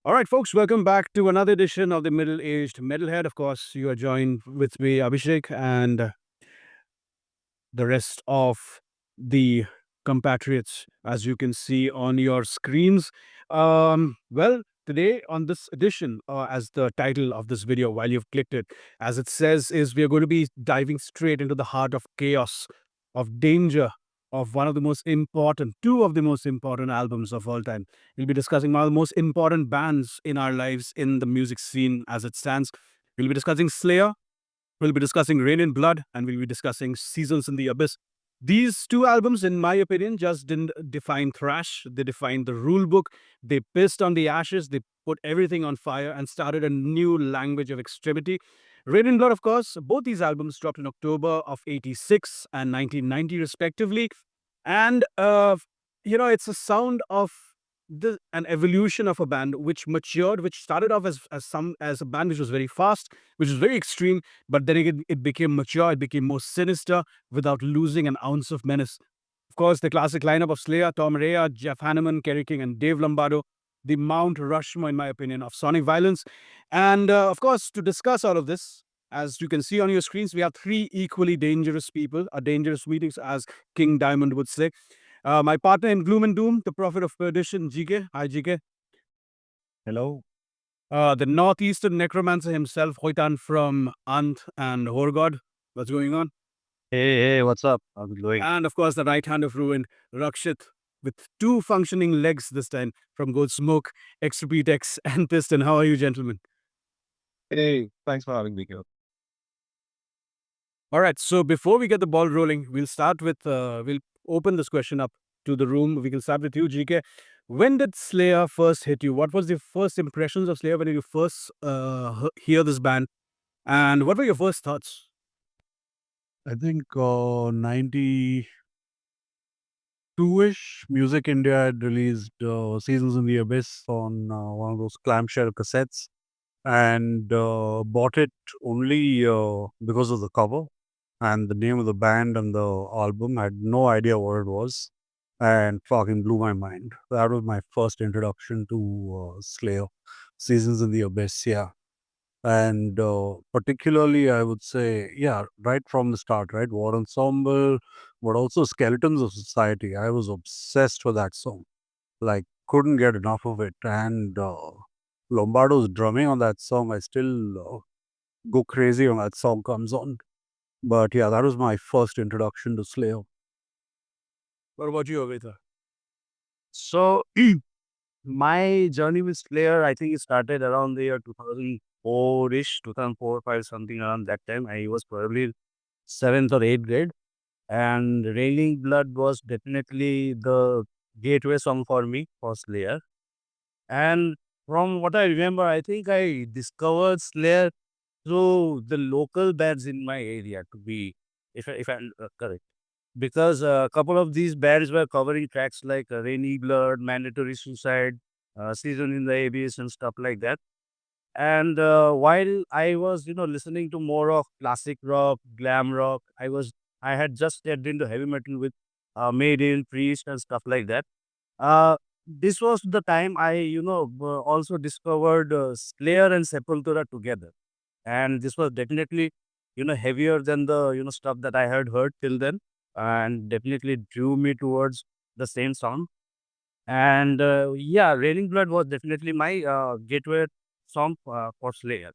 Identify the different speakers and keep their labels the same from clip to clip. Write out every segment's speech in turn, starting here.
Speaker 1: All right, folks, welcome back to another edition of the Middle Aged Metalhead. Of course, you are joined with me, Abhishek, and the rest of the compatriots, as you can see on your screens. Today on this edition, as the title of this video, while you've clicked it, as it says, is we are going to be diving straight into the heart of chaos, of danger, of one of the most important, two of the most important albums of all time. We'll be discussing one of the most important bands in our lives in the music scene as it stands. We'll be discussing Slayer, we'll be discussing Rain in Blood, and we'll be discussing Seasons in the Abyss. These two albums, in my opinion, just didn't define thrash. They defined the rule book. They pissed on the ashes. They put everything on fire and started a new language of extremity. Rain in Blood, of course, both these albums dropped in October of 86 and 1990, respectively. And, it's a sound of an evolution of a band which matured, which started off as a band which was very fast, which was very extreme, but then it became mature, it became more sinister without losing an ounce of menace. Of course, the classic lineup of Slayer, Tom Araya, Jeff Hanneman, Kerry King, and Dave Lombardo, the Mount Rushmore, in my opinion, of sonic violence. And of course, to discuss all of this, as you can see on your screens, we have three equally dangerous people, a dangerous meetings, as King Diamond would say. My partner in Gloom and Doom, the Prophet of Perdition, GK. Hi, GK.
Speaker 2: Hello.
Speaker 1: The Northeastern Necromancer himself, Xoitaan from Ant and Horgod. What's going on?
Speaker 2: Hey, what's up? How's it going?
Speaker 1: And of course, the right hand of ruin, Rakshith, with two functioning legs this time from Gold Smoke, Extrapete X, and Piston. How are you, gentlemen?
Speaker 2: Hey, thanks for having me here.
Speaker 1: All right. So before we get the ball rolling, we'll open this question up to the room. We can start with you, GK. When did Slayer first hit you? What was the first impressions of Slayer when you first hear this band? And what were your first thoughts?
Speaker 3: I think 92-ish, Music India had released Seasons in the Abyss on one of those clamshell cassettes and bought it only because of the cover and the name of the band and the album. I had no idea what it was and fucking blew my mind. That was my first introduction to Slayer, Seasons in the Abyss, yeah. And particularly, I would say, yeah, right from the start, right? War Ensemble, but also Skeletons of Society. I was obsessed with that song, like, couldn't get enough of it. And Lombardo's drumming on that song, I still go crazy when that song comes on. But yeah, that was my first introduction to Slayer.
Speaker 1: What about you, Avita?
Speaker 2: So, my journey with Slayer, I think it started around the year 2004-ish, 2004, 5, something around that time. I was probably 7th or 8th grade. And Raining Blood was definitely the gateway song for me for Slayer. And from what I remember, I think I discovered Slayer through the local bands in my area, to be, if I'm correct. Because a couple of these bands were covering tracks like Rainy Blood, Mandatory Suicide, Season in the Abyss, and stuff like that. And while I was, listening to more of classic rock, glam rock, I had just stepped into heavy metal with Maiden, Priest, and stuff like that. Uh, this was the time I, also discovered Slayer and Sepultura together. And this was definitely, heavier than the, stuff that I had heard till then, and definitely drew me towards the same sound. And yeah, Raining Blood was definitely my gateway song for Slayer.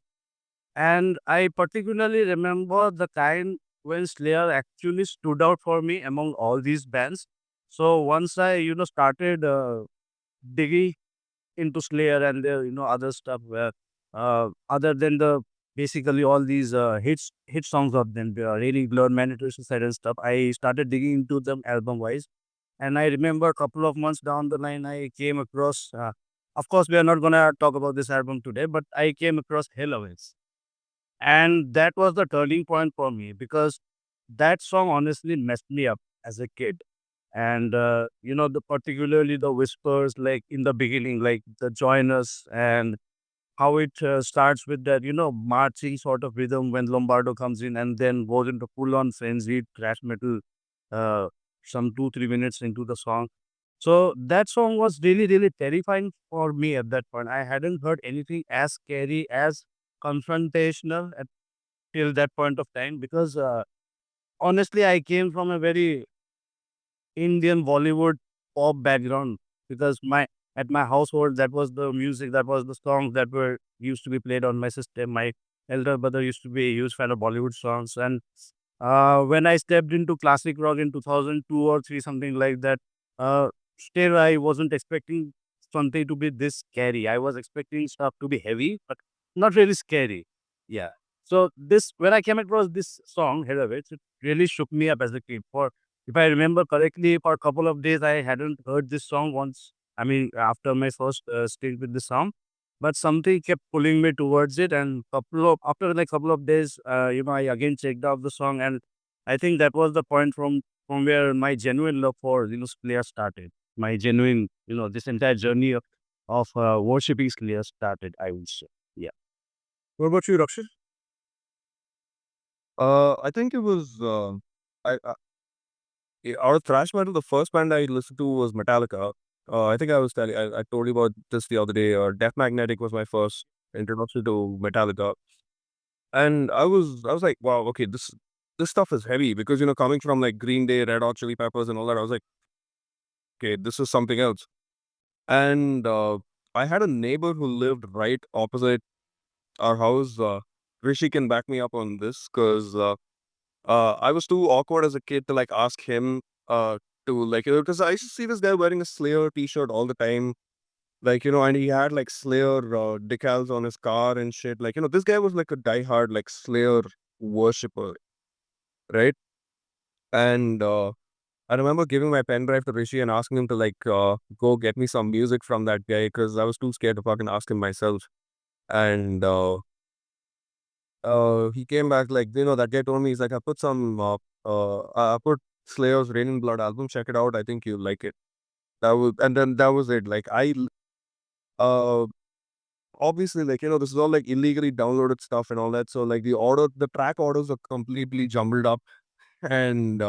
Speaker 2: And I particularly remember the time when Slayer actually stood out for me among all these bands. So once I, started digging into Slayer and their, other stuff where, other than the basically all these hit songs of them, Raining Blood, Mandatory Suicide and stuff, I started digging into them album wise. And I remember a couple of months down the line, I came across, of course, we are not going to talk about this album today, but I came across Hell Awaits. And that was the turning point for me because that song honestly messed me up as a kid. And, particularly the whispers, like in the beginning, like the join us and how it starts with that, marching sort of rhythm when Lombardo comes in and then goes into full on frenzied thrash metal, some 2, 3 minutes into the song. So that song was really, really terrifying for me at that point. I hadn't heard anything as scary, as confrontational at till that point of time because honestly, I came from a very Indian Bollywood pop background because my household that was the music, that was the songs that were used to be played on my system. My elder brother used to be a huge fan of Bollywood songs, and when I stepped into classic rock in 2002 or three, something like that, uh, still I wasn't expecting something to be this scary. I was expecting stuff to be heavy, but not really scary. Yeah. So this when I came across this song, Heroics, it really shook me up as a kid. For if I remember correctly, for a couple of days I hadn't heard this song once. I mean, after my first stint with the song, but something kept pulling me towards it. And couple of after like couple of days, I again checked out the song, and I think that was the point from where my genuine love for Slayer started. My genuine, this entire journey of worshiping Slayer started. I would say, yeah.
Speaker 3: What about you, Rakshith?
Speaker 4: I think it was out of thrash metal. The first band I listened to was Metallica. I think I told you about this the other day. Death Magnetic was my first introduction to Metallica, and I was like, wow, okay, this stuff is heavy because coming from like Green Day, Red Hot Chili Peppers, and all that, I was like, okay, this is something else. And I had a neighbor who lived right opposite our house. Rishi can back me up on this because I was too awkward as a kid to like ask him to like because I used to see this guy wearing a Slayer t-shirt all the time, like and he had like Slayer decals on his car and shit. Like this guy was like a diehard like Slayer worshipper, right? And I remember giving my pen drive to Rishi and asking him to like go get me some music from that guy because I was too scared to fucking ask him myself. And he came back like that guy told me he's like I put Slayer's Rain in Blood album, check it out, I think you'll like it. That was it. Like uh obviously like this is all like illegally downloaded stuff and all that, so like the track orders are completely jumbled up. And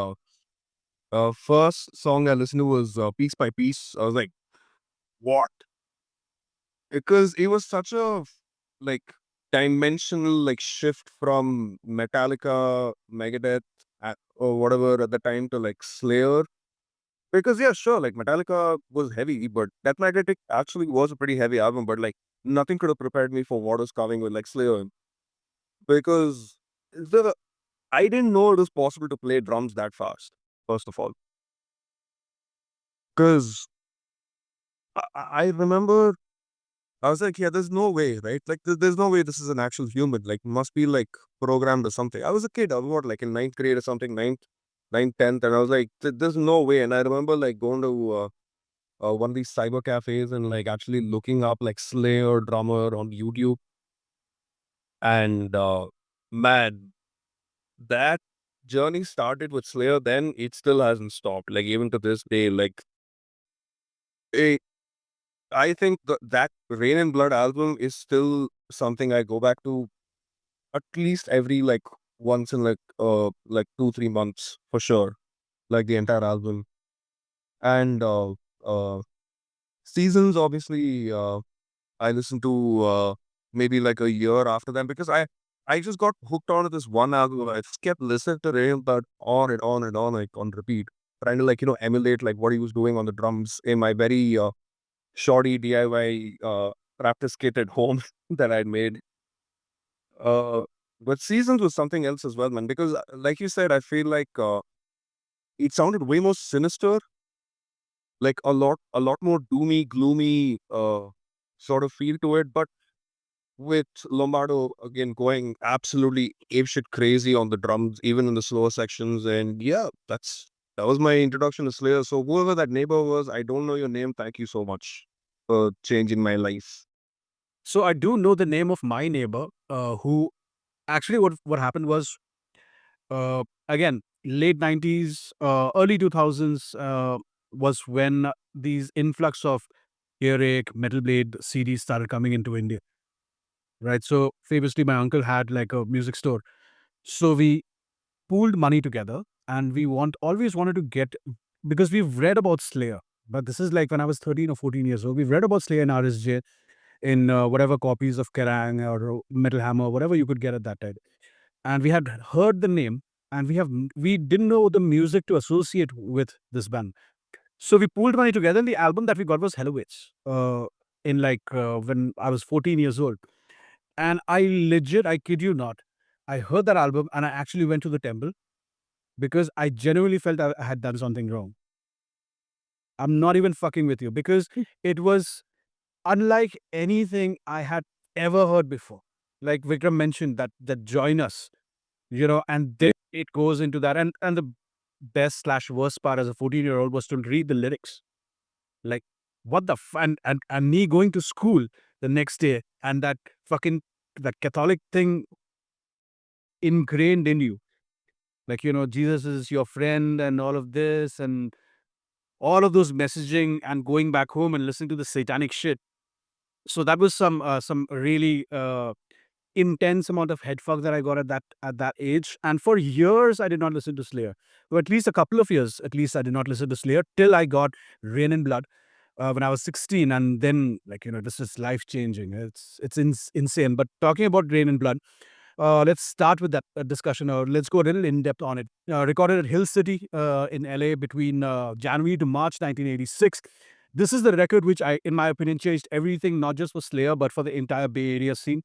Speaker 4: first song I listened to was Piece by Piece. I was like, what? Because it was such a like dimensional like shift from Metallica, Megadeth, or whatever at the time to like Slayer. Because yeah, sure, like Metallica was heavy, but Death Magnetic actually was a pretty heavy album. But like nothing could have prepared me for what was coming with like Slayer, because the I didn't know it was possible to play drums that fast. First of all, because I remember I was like, yeah, there's no way, right? Like, there's no way this is an actual human. Like, must be like programmed or something. I was a kid. I was what, like in ninth grade or something, ninth, 10th, and I was like, there's no way. And I remember like going to one of these cyber cafes and like actually looking up like Slayer drummer on YouTube. And man, that journey started with Slayer. Then it still hasn't stopped. Like even to this day, like it, I think that Rain and Blood album is still something I go back to at least every like once in like 2-3 months for sure, like the entire album. And uh Seasons, obviously, I listened to maybe like a year after them because I just got hooked onto this one album. I just kept listening to Rain but on and on and on, like on repeat, trying to like emulate like what he was doing on the drums in my very shoddy DIY practice kit at home that I'd made. Uh, but Seasons was something else as well, man. Because, like you said, I feel like it sounded way more sinister, like a lot more doomy, gloomy sort of feel to it. But with Lombardo again going absolutely apeshit crazy on the drums, even in the slower sections, and yeah, that was my introduction to Slayer. So whoever that neighbor was, I don't know your name. Thank you so much for changing my life.
Speaker 1: So I do know the name of my neighbor, who actually what happened was, again, late 90s, early 2000s, was when these influx of Earache, Metal Blade CDs started coming into India, right? So famously, my uncle had like a music store. So we pooled money together, and we always wanted to get, because we've read about Slayer. but this is like when I was 13 or 14 years old. We've read about Slayer and RSJ in whatever copies of Kerrang or Metal Hammer, whatever you could get at that time. And we had heard the name, and we didn't know the music to associate with this band. So we pooled money together, and the album that we got was Heavyweights. In like when I was 14 years old, and I kid you not, I heard that album and I actually went to the temple because I genuinely felt I had done something wrong. I'm not even fucking with you because it was unlike anything I had ever heard before. Like Vikram mentioned that join us, and then it goes into that, and the best slash worst part as a 14-year-old was to read the lyrics. Like, what the and me going to school the next day and that fucking that Catholic thing ingrained in you. Like, Jesus is your friend and all of this and all of those messaging and going back home and listening to the satanic shit. So that was some really intense amount of head fuck that I got at that age. And for years I did not listen to Slayer. For at least a couple of years, at least I did not listen to Slayer till I got Rain and Blood when I was 16, and then like this is life changing. It's insane. But talking about Rain and Blood, let's start with that discussion, or let's go a little in depth on it. Recorded at Hill City in LA between January to March 1986. This is the record which in my opinion, changed everything, not just for Slayer, but for the entire Bay Area scene,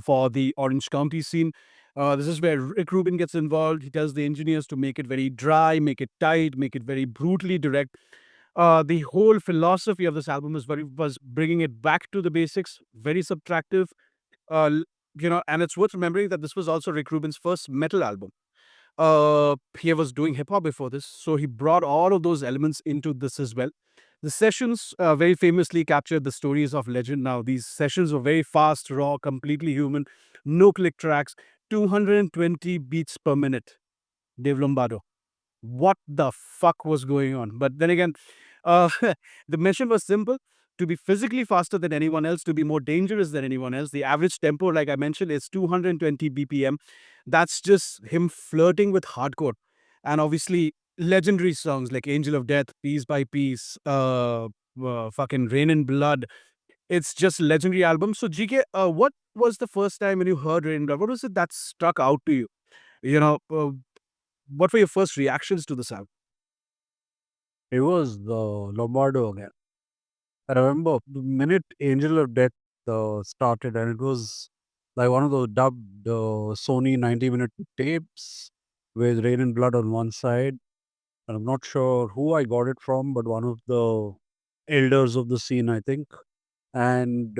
Speaker 1: for the Orange County scene. This is where Rick Rubin gets involved. He tells the engineers to make it very dry, make it tight, make it very brutally direct. The whole philosophy of this album was bringing it back to the basics, very subtractive. Uh, l- and it's worth remembering that this was also Rick Rubin's first metal album. He was doing hip hop before this, so he brought all of those elements into this as well. The sessions very famously captured the stories of legend. Now, these sessions were very fast, raw, completely human, no click tracks, 220 beats per minute. Dave Lombardo. What the fuck was going on? But then again, uh, the mission was simple: to be physically faster than anyone else, to be more dangerous than anyone else. The average tempo, like I mentioned, is 220 BPM. That's just him flirting with hardcore. And obviously, legendary songs like Angel of Death, Piece by Piece, fucking Rain and Blood. It's just legendary album. So, GK, what was the first time when you heard Rain and Blood? What was it that struck out to you? You know, what were your first reactions to this album?
Speaker 3: It was the Lombardo again. I remember the minute Angel of Death started, and it was like one of those dubbed Sony 90-minute tapes with Rain and Blood on one side. And I'm not sure who I got it from, but one of the elders of the scene, I think. And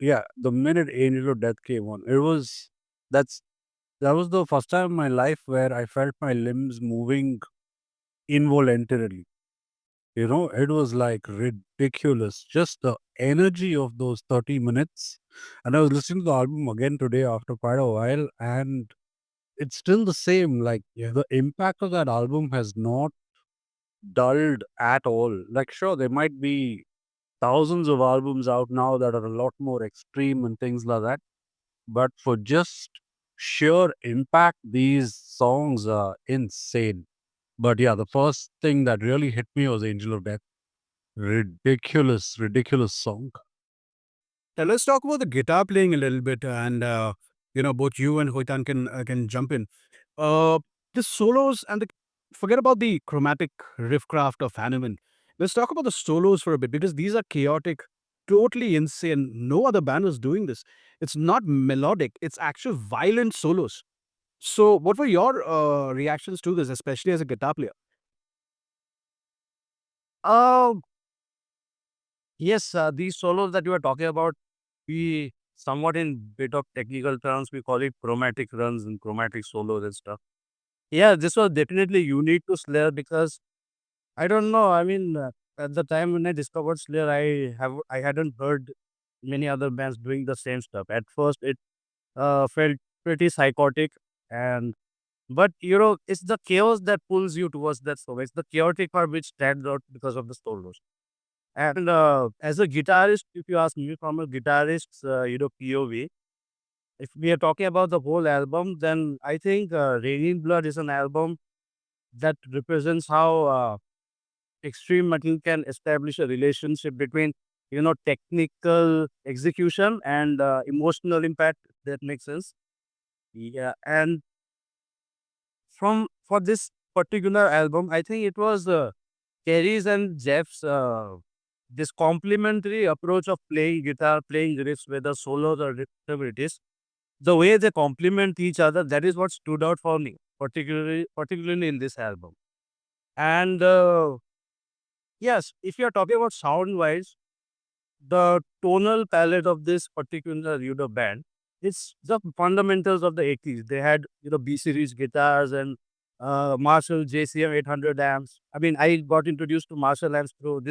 Speaker 3: yeah, the minute Angel of Death came on, that's that was the first time in my life where I felt my limbs moving involuntarily. It was like ridiculous. Just the energy of those 30 minutes. And I was listening to the album again today after quite a while, and it's still the same. Like, the impact of that album has not dulled at all. Like, sure, there might be thousands of albums out now that are a lot more extreme and things like that. But for just sheer impact, these songs are insane. But yeah, the first thing that really hit me was Angel of Death. Ridiculous, ridiculous song.
Speaker 1: Now let's talk about the guitar playing a little bit, and both you and Xoitaan can jump in. Uh, the solos and the forget about the chromatic riffcraft of Hanneman. Let's talk about the solos for a bit because these are chaotic, totally insane. No other band was doing this. It's not melodic; it's actual violent solos. So, what were your reactions to this, especially as a guitar player?
Speaker 2: Um, yes, these solos that you are talking about, we somewhat in bit of technical terms, we call it chromatic runs and chromatic solos and stuff. Yeah, this was definitely unique to Slayer because I don't know. I mean, at the time when I discovered Slayer, I hadn't heard many other bands doing the same stuff. At first, it felt pretty psychotic, and but it's the chaos that pulls you towards that solo. It's the chaotic part which stands out because of the solos. And as a guitarist, if you ask me from a guitarist's POV, if we are talking about the whole album, then I think Raining Blood is an album that represents how extreme metal can establish a relationship between, technical execution and emotional impact. That makes sense. Yeah, and for this particular album, I think it was Kerry's and Jeff's this complementary approach of playing guitar, playing riffs, whether solos or whatever it is. The way they complement each other, that is what stood out for me, particularly in this album. And yes, if you are talking about sound wise, the tonal palette of this particular band, it's the fundamentals of the 80s. They had B series guitars and Marshall JCM 800 amps. I mean, I got introduced to Marshall amps through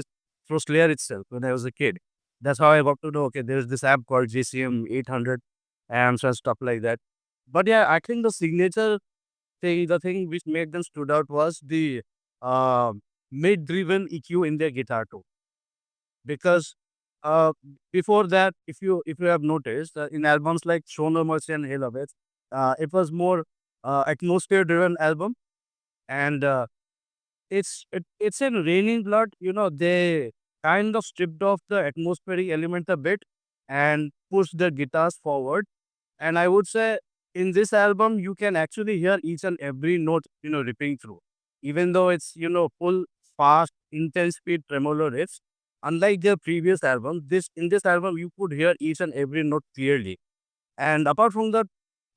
Speaker 2: Slayer itself when I was a kid. That's how I got to know, okay, there's this amp called JCM 800 amps and stuff like that. But yeah, I think the signature thing, the thing which made them stood out was the uh, mid-driven EQ in their guitar tone. Because uh, before that, if you have noticed, in albums like Show No Mercy and Hail of It, it was more atmosphere-driven album, and it's in Raining Blood. They kind of stripped off the atmospheric element a bit and pushed the guitars forward. And I would say in this album, you can actually hear each and every note, ripping through. Even though it's, full, fast, intense speed tremolo riffs, unlike their previous album, in this album, you could hear each and every note clearly. And apart from that,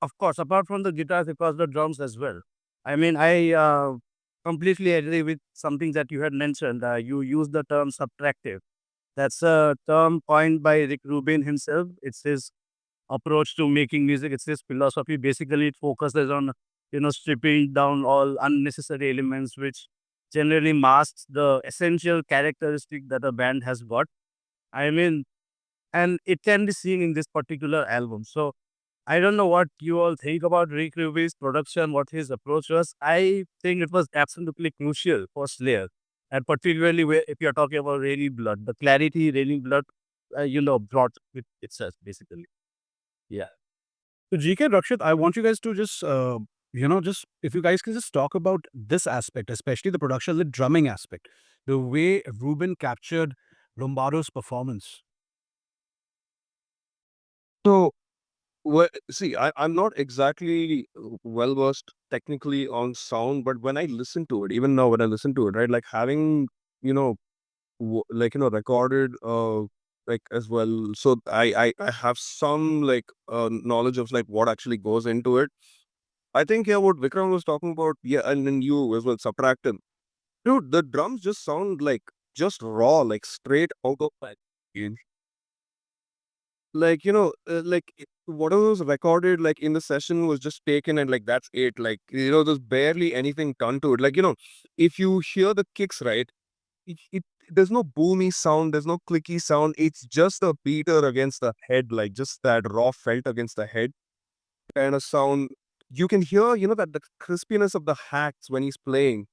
Speaker 2: of course, apart from the guitars, it was the drums as well. I mean, I completely agree with something that you had mentioned. You used the term subtractive. That's a term coined by Rick Rubin himself. It's his approach to making music. It's his philosophy. Basically, it focuses on, stripping down all unnecessary elements, which generally masks the essential characteristic that a band has got. I mean, and it can be seen in this particular album. So I don't know what you all think about Rick Rubin's production, what his approach was. I think it was absolutely crucial for Slayer. And particularly if you're talking about Raining Blood, the clarity Raining Blood, brought with itself, basically. Yeah.
Speaker 1: So GK Rakshit, I want you guys to just just if you guys can just talk about this aspect, especially the production, the drumming aspect, the way Ruben captured Lombardo's performance.
Speaker 4: So, see, I'm not exactly well versed technically on sound, but when I listen to it, even now when I listen to it, right, like having, you know, recorded, like as well. So I have some like knowledge of like what actually goes into it. I think yeah, what Vikram was talking about, yeah, and then you as well, subtractive. Dude, the drums just sound like just raw, like straight out of my like whatever was recorded like in the session was just taken and like that's it, like there's barely anything done to it, like if you hear the kicks, right, it there's no boomy sound, there's no clicky sound, it's just a beater against the head, like just that raw felt against the head kind of sound. You can hear that the crispiness of the hacks when he's playing.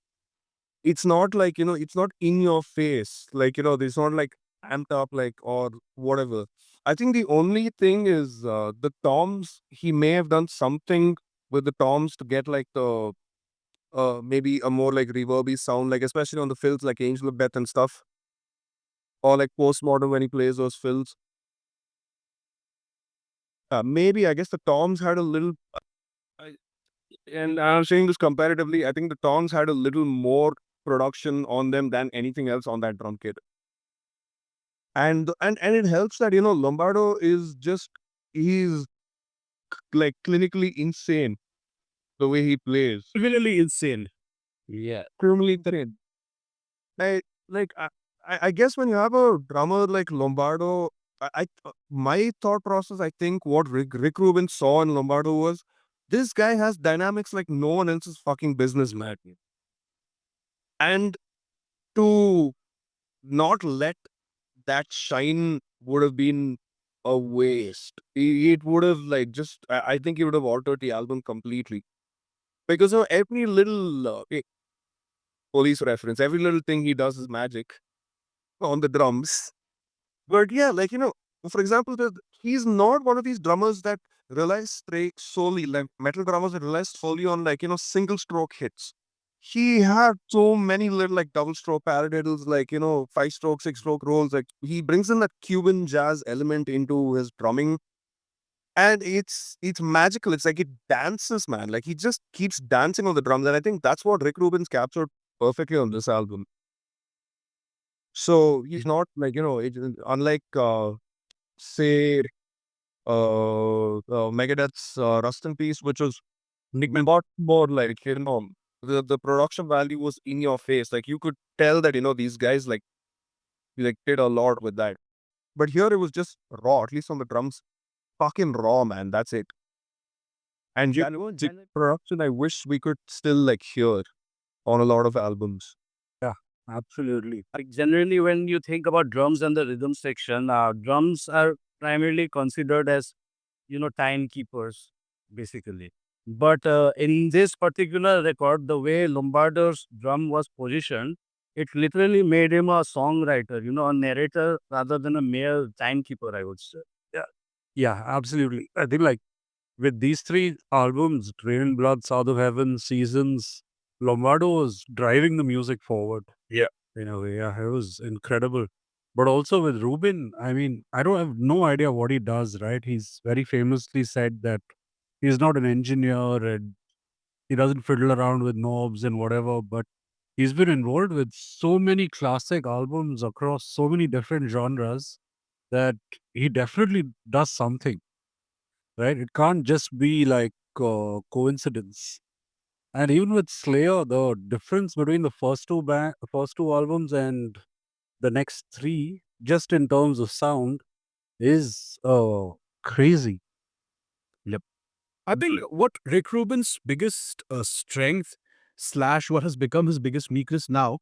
Speaker 4: It's not like it's not in your face, like it's not like amped up like or whatever. I think the only thing is the toms. He may have done something with the toms to get like the maybe a more like reverby sound, like especially on the fills like Angel of Death and stuff, or like Postmodern when he plays those fills. Maybe I guess the toms had a little, I- and I'm saying this comparatively. I think the toms had a little more production on them than anything else on that drum kit. And it helps that Lombardo is just, he's like clinically insane the way he plays.
Speaker 2: Really insane. Yeah.
Speaker 4: Criminally insane. I like I guess when you have a drummer like Lombardo, my thought process, I think what Rick Rubin saw in Lombardo was, this guy has dynamics like no one else's fucking business, man. And to not let that shine would have been a waste. It would have like just I think it would have altered the album completely. Because every little police reference, every little thing he does is magic on the drums. But yeah, like for example, he's not one of these drummers that relies solely, like metal drummers that rely solely on like single stroke hits. he had so many little like double stroke paradiddles, like, 5 stroke, 6 stroke rolls. Like he brings in that Cuban jazz element into his drumming. And it's magical. It's like it dances, man. Like he just keeps dancing on the drums. And I think that's what Rick Rubin's captured perfectly on this album. So he's not like, unlike say Megadeth's Rust in Peace, which was lot more like, the production value was in your face. Like you could tell that, these guys like did a lot with that. But here it was just raw, at least on the drums. Fucking raw, man. That's it. And the production I wish we could still like hear on a lot of albums.
Speaker 3: Yeah, absolutely.
Speaker 2: Like generally, when you think about drums and the rhythm section, drums are primarily considered as timekeepers, basically. But in this particular record, the way Lombardo's drum was positioned, it literally made him a songwriter, a narrator rather than a mere timekeeper, I would say.
Speaker 3: Yeah, absolutely. I think like with these three albums, Drain Blood, South of Heaven, Seasons, Lombardo was driving the music forward.
Speaker 1: Yeah.
Speaker 3: In a way, yeah, it was incredible. But also with Rubin, I mean, I don't have no idea what he does, right? He's very famously said that he's not an engineer and he doesn't fiddle around with knobs and whatever, but he's been involved with so many classic albums across so many different genres that he definitely does something, right? It can't just be like coincidence. And even with Slayer, the difference between the first two albums and the next three, just in terms of sound, is crazy.
Speaker 1: Yep. I think what Rick Rubin's biggest strength slash what has become his biggest weakness now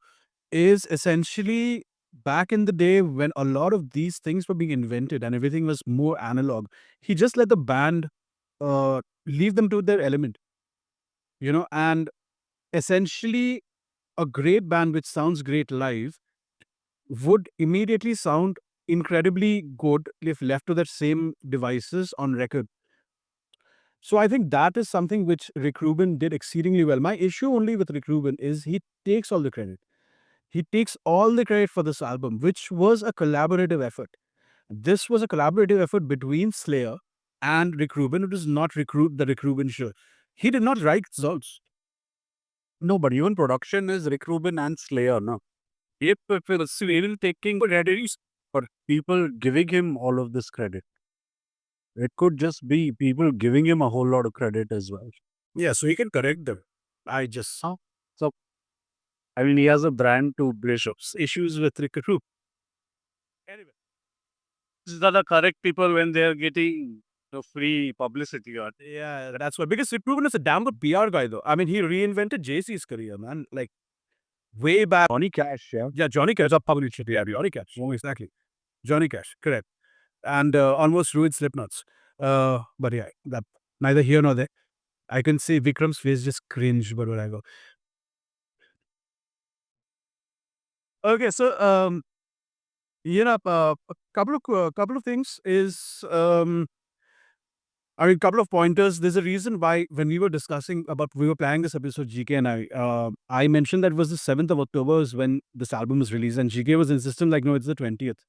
Speaker 1: is essentially back in the day when a lot of these things were being invented and everything was more analog. He just let the band leave them to their element, and essentially a great band which sounds great live would immediately sound incredibly good if left to their same devices on record. So I think that is something which Rick Rubin did exceedingly well. My issue only with Rick Rubin is he takes all the credit. He takes all the credit for this album, which was a collaborative effort. This was a collaborative effort between Slayer and Rick Rubin. It was not the Rick Rubin show. He did not write songs.
Speaker 3: No, but even production is Rick Rubin and Slayer, no?
Speaker 1: If Slayer taking credit,
Speaker 3: But people giving him all of this credit. It could just be people giving him a whole lot of credit as well.
Speaker 1: yeah, so he can correct them. I just
Speaker 3: Huh? So,
Speaker 1: I mean, he has a brand to Bishop's issues with Rick Rubin. Anyway,
Speaker 2: These are the correct people when they're getting the free publicity.
Speaker 1: yeah, that's why. Because Rick Rubin is a damn good PR guy, though. I mean, he reinvented JC's career, man. Like way back.
Speaker 3: Johnny Cash, yeah.
Speaker 1: Yeah, Johnny Cash. Yeah, Johnny Cash. Oh, exactly. Johnny Cash, correct. And almost ruined Slipknots. But yeah, that neither here nor there. I can see Vikram's face just cringe, but whatever. Okay, so a couple of things is I mean, couple of pointers. There's a reason why when we were discussing about we were planning this episode, GK and I mentioned that it was the 7th of October is when this album was released, and GK was insistent like, no, it's the 20th.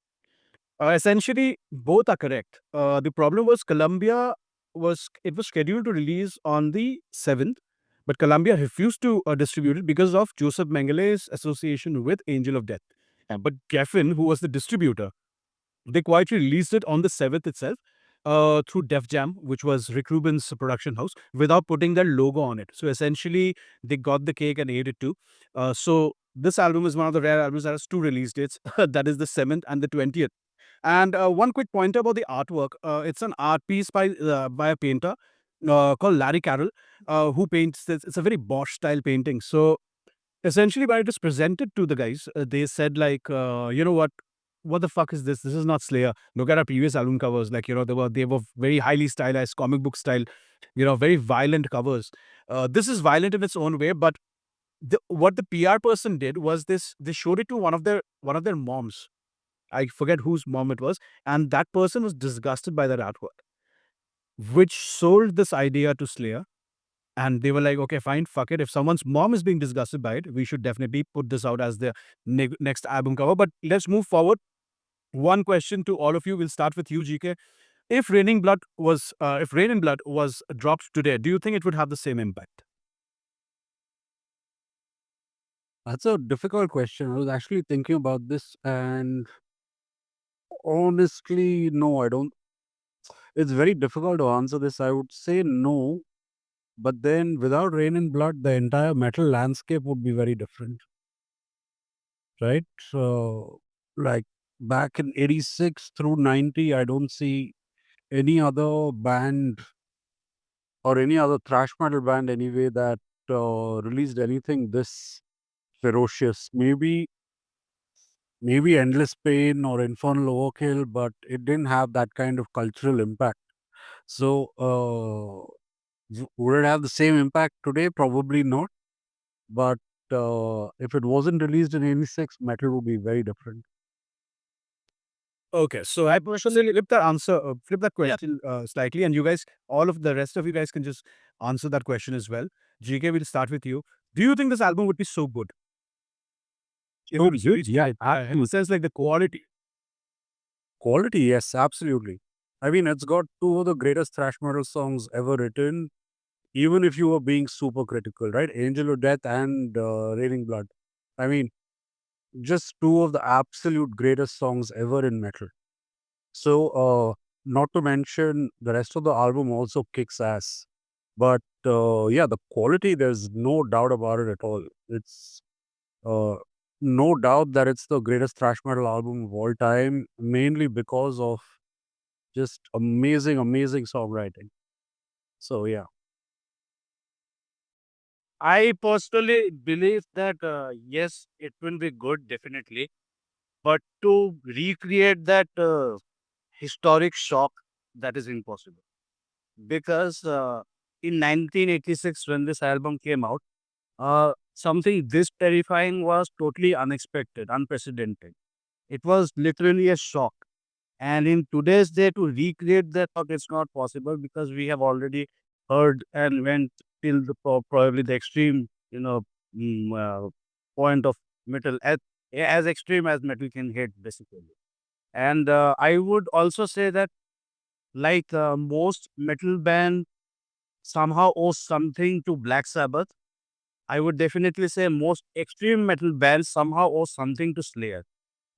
Speaker 1: Essentially, both are correct. The problem was Columbia was scheduled to release on the 7th, but Columbia refused to distribute it because of Joseph Mengelé's association with Angel of Death. But Geffen, who was the distributor, they quietly released it on the 7th itself through Def Jam, which was Rick Rubin's production house, without putting their logo on it. So essentially, they got the cake and ate it too. So this album is one of the rare albums that has two release dates. That is the 7th and the 20th. And one quick pointer about the artwork. It's an art piece by a painter called Larry Carroll, who paints this. It's a very Bosch style painting. So essentially, when it was presented to the guys, they said like, you know what the fuck is this? This is not Slayer. Look at our previous album covers. Like, they were very highly stylized, comic book style, very violent covers. This is violent in its own way, but what the PR person did was this: they showed it to one of their moms. I forget whose mom it was, and that person was disgusted by that artwork, which sold this idea to Slayer. And they were like, okay, fine, fuck it. If someone's mom is being disgusted by it, we should definitely put this out as the next album cover. But let's move forward. One question to all of you. We'll start with you, GK. If if Rain in Blood was dropped today, do you think it would have the same impact?
Speaker 3: That's a difficult question. I was actually thinking about this, and honestly, no, I don't. It's very difficult to answer this. I would say no, but then without Rain and Blood, the entire metal landscape would be very different, right? So, like back in 86 through 90, I don't see any other band or any other thrash metal band anyway that released anything this ferocious. Maybe Endless Pain or Infernal Overkill, but it didn't have that kind of cultural impact. So, would it have the same impact today? Probably not. But if it wasn't released in 86, metal would be very different.
Speaker 1: Okay, so I personally flip that question slightly, and you guys, all of the rest of you guys, can just answer that question as well. GK, we'll start with you. Do you think this album would be so good?
Speaker 3: So good, yeah.
Speaker 1: In the sense like the quality.
Speaker 3: Quality, yes, absolutely. I mean, it's got two of the greatest thrash metal songs ever written, even if you were being super critical, right? Angel of Death and Raining Blood. I mean, just two of the absolute greatest songs ever in metal. So, not to mention the rest of the album also kicks ass. But yeah, the quality, there's no doubt about it at all. It's uh, no doubt that it's the greatest thrash metal album of all time, mainly because of just amazing, amazing songwriting. So, yeah.
Speaker 2: I personally believe that yes, it will be good, definitely. But to recreate that historic shock, that is impossible. Because in 1986, when this album came out, something this terrifying was totally unexpected, unprecedented. It was literally a shock. And in today's day, to recreate that shock, it's not possible because we have already heard and went till probably the extreme, point of metal, as extreme as metal can get, basically. And I would also say that, like most metal band somehow owes something to Black Sabbath. I would definitely say most extreme metal bands somehow owe something to Slayer.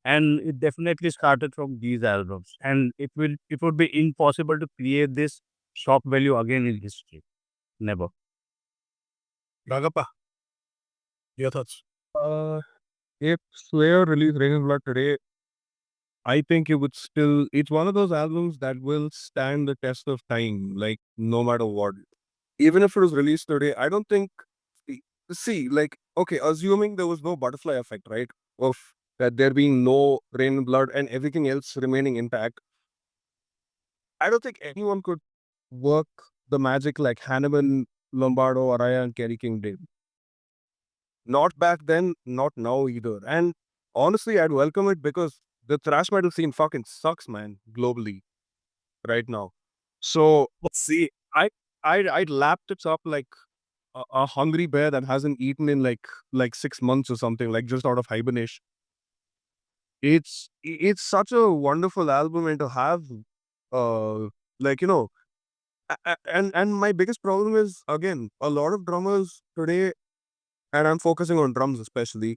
Speaker 2: And it definitely started from these albums. And it would be impossible to create this shock value again in history. Never.
Speaker 1: Ragappa, your thoughts?
Speaker 4: Uh, if Slayer released Rain and Blood today, I think it would still. It's one of those albums that will stand the test of time, like no matter what. Even if it was released today, I don't think. See, like, okay, assuming there was no butterfly effect, right? Of that there being no Rain and Blood and everything else remaining intact, I don't think anyone could work the magic like Hanneman, Lombardo, Araya, and Kerry King did. Not back then, not now either. And honestly, I'd welcome it because the thrash metal scene fucking sucks, man, globally right now. So let's see. I'd lapped it up like a hungry bear that hasn't eaten in like 6 months or something, like just out of hibernation. It's such a wonderful album, and to have like and my biggest problem is, again, a lot of drummers today, and I'm focusing on drums especially.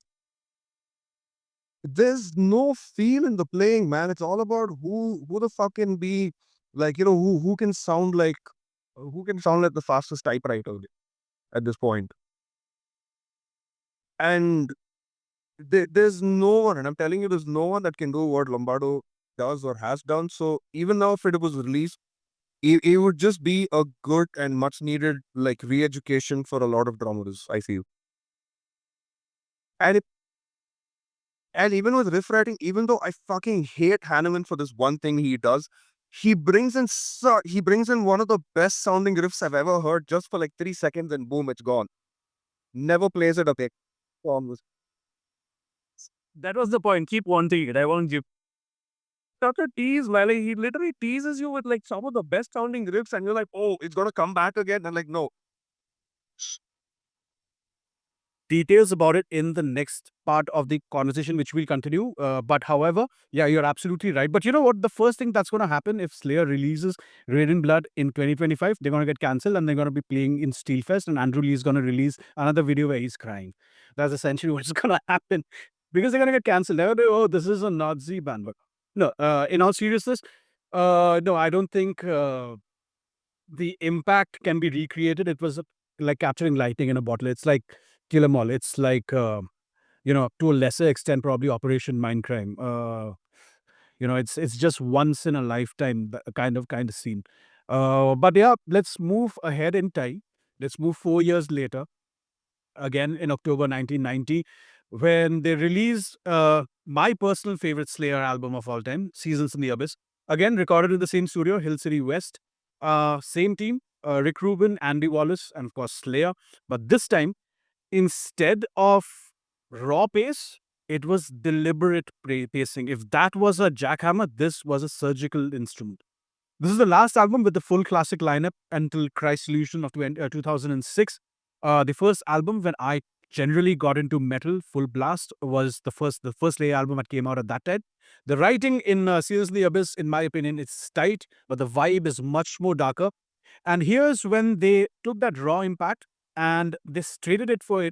Speaker 4: There's no feel in the playing, man. It's all about who the fuck can be, like, who can sound like the fastest typewriter at this point. And there's no one, and I'm telling you, there's no one that can do what Lombardo does or has done. So even now, if it was released, it would just be a good and much needed like re-education for a lot of drummers, I feel. And And even with riff writing, even though I fucking hate Hanneman for this one thing he does, he brings in one of the best sounding riffs I've ever heard just for like 3 seconds and boom, it's gone. Never plays it a bit.
Speaker 2: That was the point. Keep wanting it. I won't give.
Speaker 4: After tease, like he literally teases you with like some of the best sounding riffs, and you're like, oh, it's gonna come back again. And like, no.
Speaker 1: details about it in the next part of the conversation, which we'll continue. But however, yeah, you're absolutely right. But you know what? The first thing that's going to happen if Slayer releases Rain in Blood in 2025, they're going to get cancelled and they're going to be playing in Steelfest, and Andrew Lee is going to release another video where he's crying. That's essentially what's going to happen because they're going to get cancelled. They're going to, oh, this is a Nazi band. But no, in all seriousness, no, I don't think the impact can be recreated. It was like capturing lightning in a bottle. It's like Kill 'Em All. It's like, to a lesser extent, probably Operation Mindcrime. It's just once in a lifetime kind of scene. But yeah, let's move ahead in time. Let's move 4 years later, again in October 1990, when they released my personal favorite Slayer album of all time, Seasons in the Abyss. Again, recorded in the same studio, Hill City West. Same team, Rick Rubin, Andy Wallace, and of course Slayer. But this time, instead of raw pace, it was deliberate pacing. If that was a jackhammer, this was a surgical instrument. This is the last album with the full classic lineup until Cry Solution of 2006. The first album when I generally got into metal full blast was the first Slayer album that came out at that time. The writing in Seriously Abyss, in my opinion, is tight, but the vibe is much more darker. And here's when they took that raw impact and they traded it for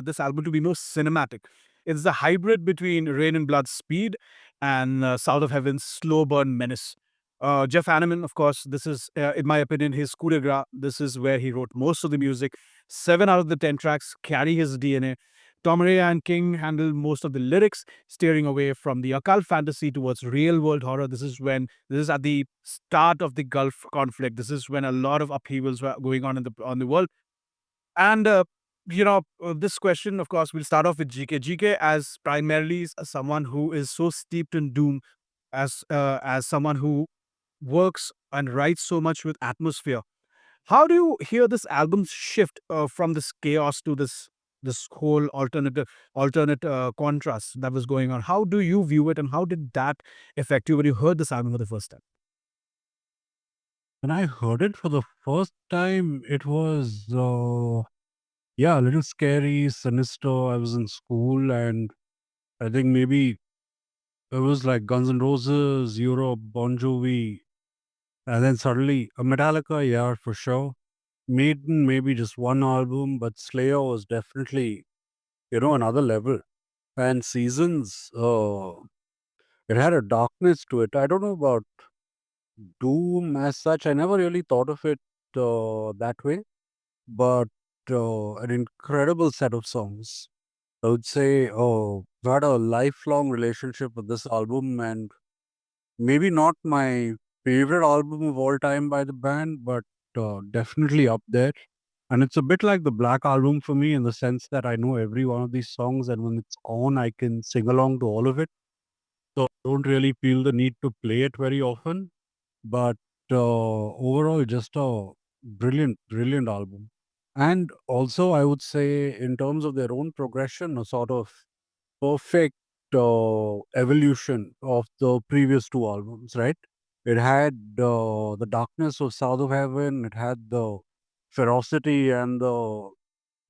Speaker 1: this album to be more cinematic. It's the hybrid between Rain and Blood's speed and South of Heaven's slow burn menace. Jeff Hanneman, of course, this is, in my opinion, his coup de grace. This is where he wrote most of the music. 7 out of the 10 tracks carry his DNA. Tom Ray and King handle most of the lyrics, steering away from the occult fantasy towards real world horror. This is at the start of the Gulf conflict. This is when a lot of upheavals were going on in the world. And this question, of course, we'll start off with GK. GK as primarily someone who is so steeped in doom, as someone who works and writes so much with atmosphere. How do you hear this album shift from this chaos to this whole alternate contrast that was going on? How do you view it, and how did that affect you when you heard this album for the first time?
Speaker 3: When I heard it for the first time, it was, yeah, a little scary, sinister. I was in school, and I think maybe it was like Guns N' Roses, Europe, Bon Jovi, and then suddenly a Metallica, yeah, for sure. Maiden, maybe just one album, but Slayer was definitely, another level. And Seasons, it had a darkness to it. I don't know about Doom as such. I never really thought of it that way, but an incredible set of songs. I would say, I've had a lifelong relationship with this album, and maybe not my favorite album of all time by the band, but definitely up there. And it's a bit like the Black Album for me in the sense that I know every one of these songs, and when it's on, I can sing along to all of it. So I don't really feel the need to play it very often. But overall, just a brilliant, brilliant album. And also, I would say, in terms of their own progression, a sort of perfect evolution of the previous two albums, right? It had the darkness of South of Heaven, it had the ferocity and the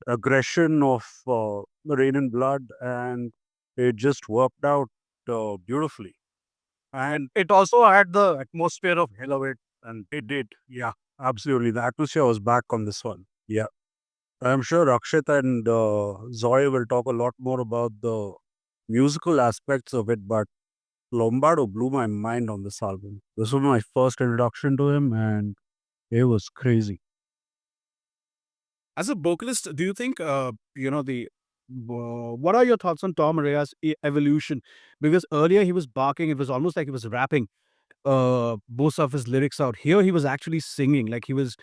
Speaker 3: aggression of the Rain and Blood, and it just worked out beautifully. And it also had the atmosphere of Hell of it, and it did. Yeah, absolutely. The atmosphere was back on this one. Yeah. I'm sure Rakshith and Zoe will talk a lot more about the musical aspects of it, but Lombardo blew my mind on this album. This was my first introduction to him, and it was crazy.
Speaker 1: As a vocalist, do you think, what are your thoughts on Tom Araya's evolution? Because earlier he was barking, it was almost like he was rapping most of his lyrics out. Here he was actually singing, like he was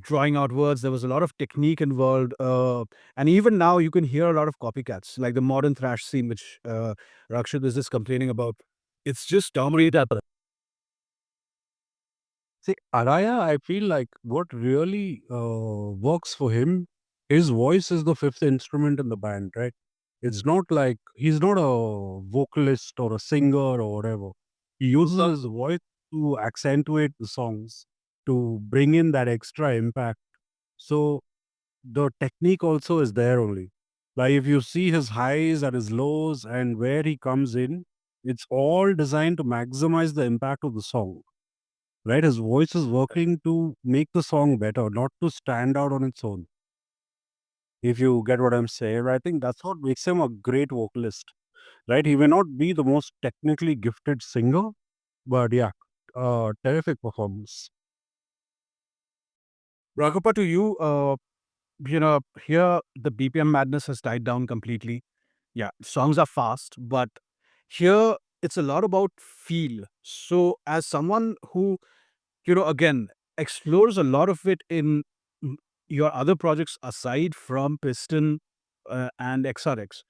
Speaker 1: drawing out words. There was a lot of technique involved. And even now you can hear a lot of copycats, like the modern thrash scene, which Rakshith was just complaining about. It's just Tom Araya.
Speaker 3: See, Araya, I feel like what really works for him, his voice is the fifth instrument in the band, right? It's not like he's not a vocalist or a singer or whatever. He uses his voice to accentuate the songs, to bring in that extra impact. So the technique also is there only. Like if you see his highs and his lows and where he comes in, it's all designed to maximize the impact of the song. Right? His voice is working to make the song better, not to stand out on its own. If you get what I'm saying, I think that's what makes him a great vocalist. Right? He may not be the most technically gifted singer, but yeah, terrific performance.
Speaker 1: Raghapa, to you, here the BPM madness has died down completely. Yeah, songs are fast, but here it's a lot about feel. So, as someone who, again, explores a lot of it in mm, your other projects aside from Piston and XRX,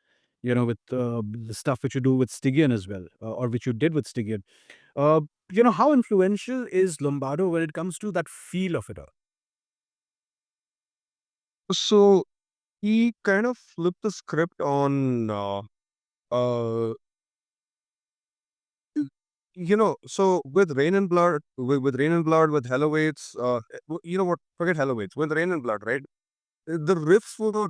Speaker 1: with the stuff which you do with Stygian as well, or which you did with Stygian. Uh, how influential is Lombardo when it comes to that feel of it all?
Speaker 4: So he kind of flipped the script on uh so with Rain and Blood, with Rain and Blood, with Hello Waits, you know what? Forget Hello Waits. With Rain and Blood, right? The riffs were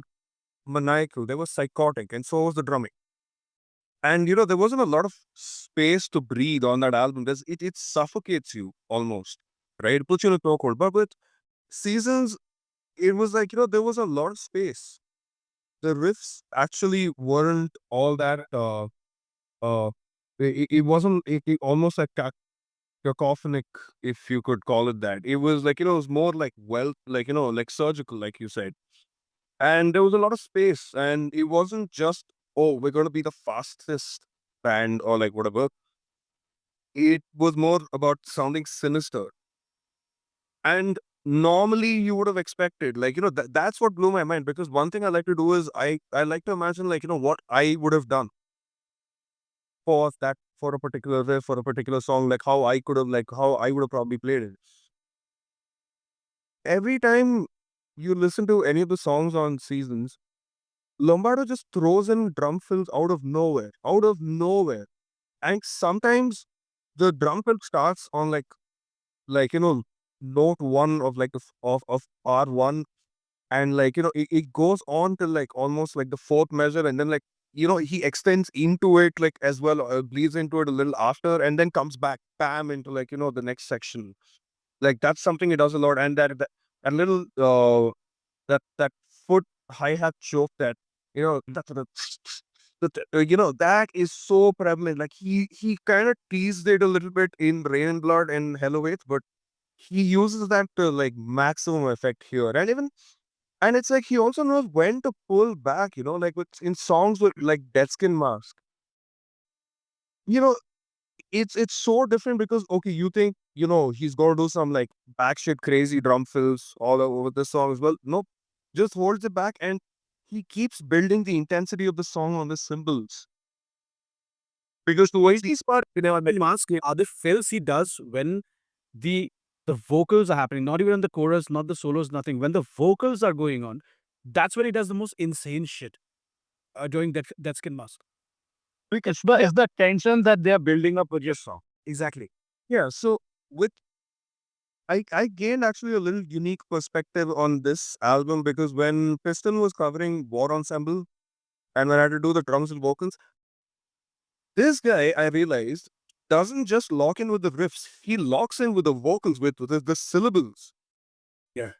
Speaker 4: maniacal. They were psychotic, and so was the drumming. And there wasn't a lot of space to breathe on that album. It suffocates you almost, right? It puts you in a chokehold. But with Seasons, it was like there was a lot of space. The riffs actually weren't all that. Uh, it wasn't almost like cacophonic, if you could call it that. It was like, it was more like, like, like surgical, like you said. And there was a lot of space. And it wasn't just, oh, we're going to be the fastest band or like whatever. It was more about sounding sinister. And normally you would have expected, like, that's what blew my mind. Because one thing I like to do is I like to imagine, like, what I would have done for a particular riff, for a particular song, like how I could have, like, how I would have probably played it. Every time you listen to any of the songs on Seasons, Lombardo just throws in drum fills out of nowhere, out of nowhere. And sometimes the drum fill starts on like note one of like of R1, and like it goes on till like almost like the fourth measure, and then like he extends into it like as well, bleeds into it a little after, and then comes back bam into like the next section. Like that's something he does a lot. And that little that foot hi-hat choke, that that's that is so prevalent. Like he kind of teased it a little bit in Rain and Blood and Hello Wait, but he uses that to like maximum effect here. And it's like he also knows when to pull back, like with in songs with like Dead Skin Mask. You know, it's so different because okay, you think he's gonna do some like backshit crazy drum fills all over the song as well. Nope, just holds it back, and he keeps building the intensity of the song on the cymbals. Because the way these part,
Speaker 1: When Mask are the fills he does when the the vocals are happening, not even in the chorus, not the solos, nothing. When the vocals are going on, that's when he does the most insane shit during that Skin Mask.
Speaker 2: It's the tension that they are building up with your song.
Speaker 1: Exactly.
Speaker 4: yeah. So with I gained actually a little unique perspective on this album because when Piston was covering War Ensemble and when I had to do the drums and vocals, this guy, I realized, doesn't just lock in with the riffs. He locks in with the vocals, with the syllables.
Speaker 1: Yeah.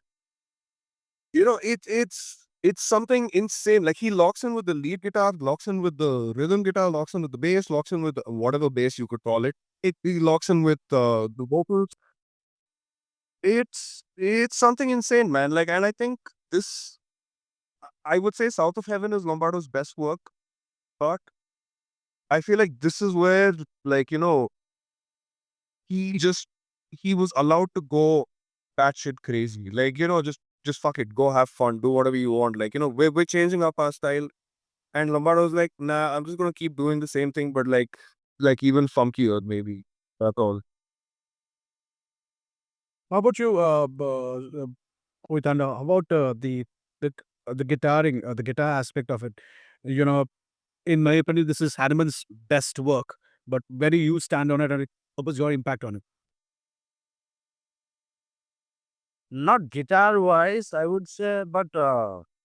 Speaker 4: It's something insane. Like he locks in with the lead guitar, locks in with the rhythm guitar, locks in with the bass, locks in with whatever bass you could call it. He locks in with the vocals. It's something insane, man. Like, and I think this, I would say, South of Heaven is Lombardo's best work, but I feel like this is where, like, he just he was allowed to go batshit crazy. Like, just fuck it, go have fun, do whatever you want. Like, we're changing up our style. And Lombardo's like, nah, I'm just gonna keep doing the same thing, but like even funkier, maybe. That's all.
Speaker 1: How about you, Xoitaan? How about the guitaring, the guitar aspect of it? You know, in my opinion, this is Hanneman's best work. But where do you stand on it, and what was your impact on it?
Speaker 2: not guitar wise, I would say, but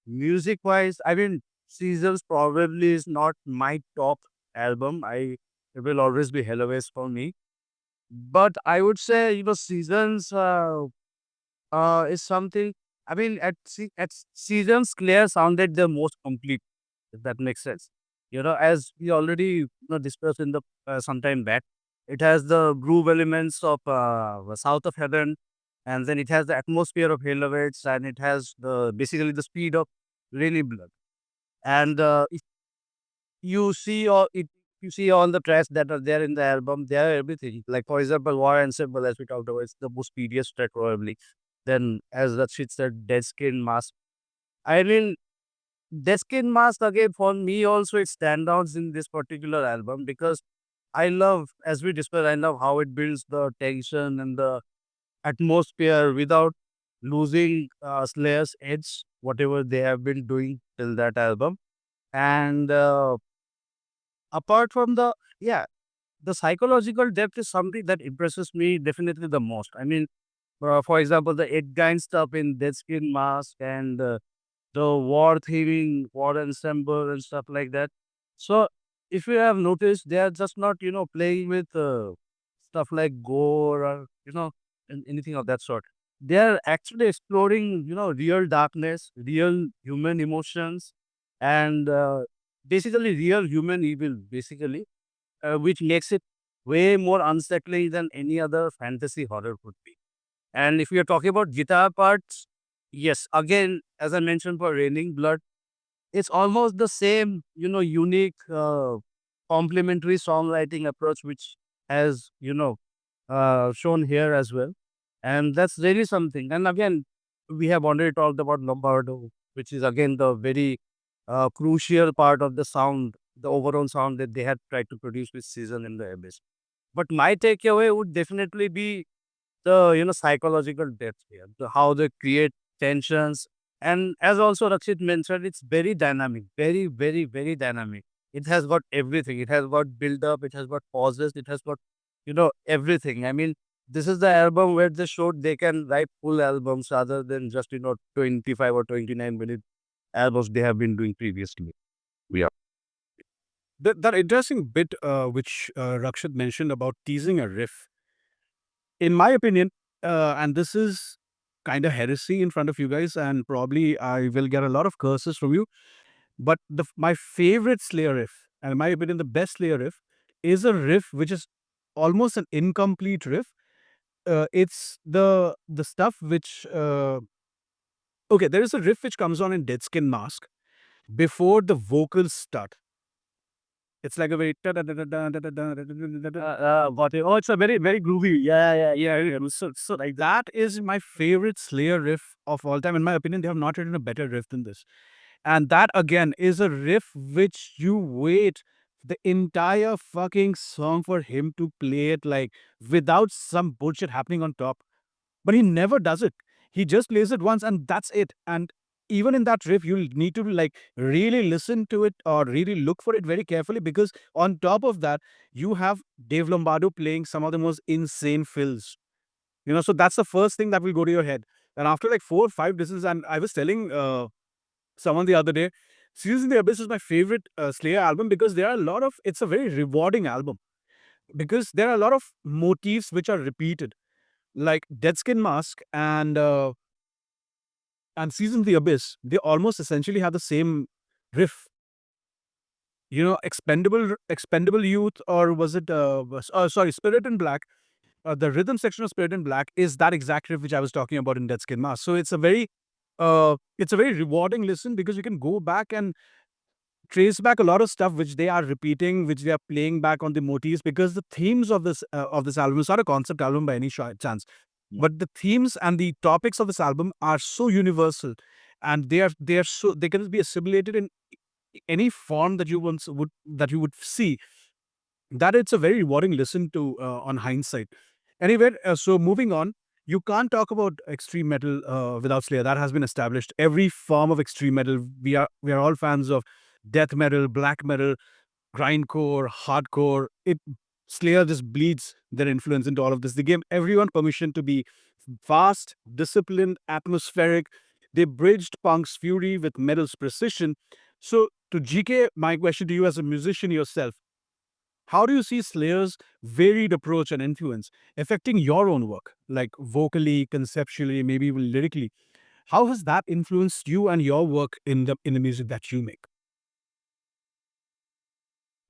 Speaker 2: music wise, I mean, Seasons probably is not my top album. It will always be Helloways for me. But I would say, Seasons is something. I mean, at Seasons, Claire sounded the most complete, if that makes sense. As we already discussed in the sometime back, it has the groove elements of South of Heaven, and then it has the atmosphere of Hellowitz, and it has the basically the speed of Rainy Blood. And if you see all the tracks that are there in the album, they are everything. Like for example, War and Symbol, as we talked about, it's the most tedious track probably. Then, as Rakshith said, Dead Skin Mask. I mean, Deskin Mask again for me also it stands out in this particular album because I love, as we discussed, I love how it builds the tension and the atmosphere without losing Slayer's edge, whatever they have been doing till that album. And apart from the psychological depth is something that impresses me definitely the most. I mean, for example, the Ed Gein stuff in Dead Skin Mask and the war theming, war ensemble and stuff like that. So if you have noticed, they are just not, playing with stuff like gore or, anything of that sort. They are actually exploring, real darkness, real human emotions, and basically real human evil, basically, which makes it way more unsettling than any other fantasy horror would be. And if we are talking about guitar parts, yes, again, as I mentioned for Raining Blood, it's almost the same, unique, complementary songwriting approach, which has, shown here as well. And that's really something. And again, we have already talked about Lombardo, which is again the very crucial part of the sound, the overall sound that they had tried to produce with Season in the Abyss. But my takeaway would definitely be the psychological depth here, how they create tensions, and as also Rakshit mentioned, it's very dynamic, very very very dynamic. It has got everything. It has got build up. It has got pauses. It has got everything. I mean, this is the album where they showed they can write full albums rather than just 25 or 29-minute albums they have been doing previously. Yeah.
Speaker 1: That interesting bit which Rakshit mentioned about teasing a riff, in my opinion, and this is kind of heresy in front of you guys, and probably I will get a lot of curses from you. But my favorite Slayer riff, and in my opinion, the best Slayer riff, is a riff which is almost an incomplete riff. It's the stuff which okay, there is a riff which comes on in Dead Skin Mask before the vocals start. It's like a very
Speaker 2: Got it. Oh, it's a very very groovy.
Speaker 1: yeah. So like that is my favorite Slayer riff of all time. In my opinion, they have not written a better riff than this. And that again is a riff which you wait the entire fucking song for him to play it like without some bullshit happening on top. But he never does it. He just plays it once and that's it. And even in that riff, you'll need to like really listen to it or really look for it very carefully because on top of that, you have Dave Lombardo playing some of the most insane fills. So that's the first thing that will go to your head. And after like 4 or 5 listens, and I was telling someone the other day, Seasons in the Abyss is my favorite Slayer album because there are a lot of, it's a very rewarding album because there are a lot of motifs which are repeated, like Dead Skin Mask and Seasons in the Abyss. They almost essentially have the same riff. Expendable Youth, or was it? Sorry, Spirit in Black. The rhythm section of Spirit in Black is that exact riff which I was talking about in Dead Skin Mask. So it's a very rewarding listen because you can go back and trace back a lot of stuff which they are repeating, which they are playing back on the motifs, because the themes of this album is not a concept album by any chance, but the themes and the topics of this album are so universal, and they can be assimilated in any form that you would see. That it's a very rewarding listen to on hindsight. Anyway, so moving on, you can't talk about extreme metal without Slayer. That has been established. Every form of extreme metal, we are all fans of death metal, black metal, grindcore, hardcore. Slayer just bleeds their influence into all of this. They gave everyone permission to be fast, disciplined, atmospheric. They bridged punk's fury with metal's precision. So, to GK, my question to you as a musician yourself, how do you see Slayer's varied approach and influence affecting your own work, like vocally, conceptually, maybe even lyrically? How has that influenced you and your work in the music that you make?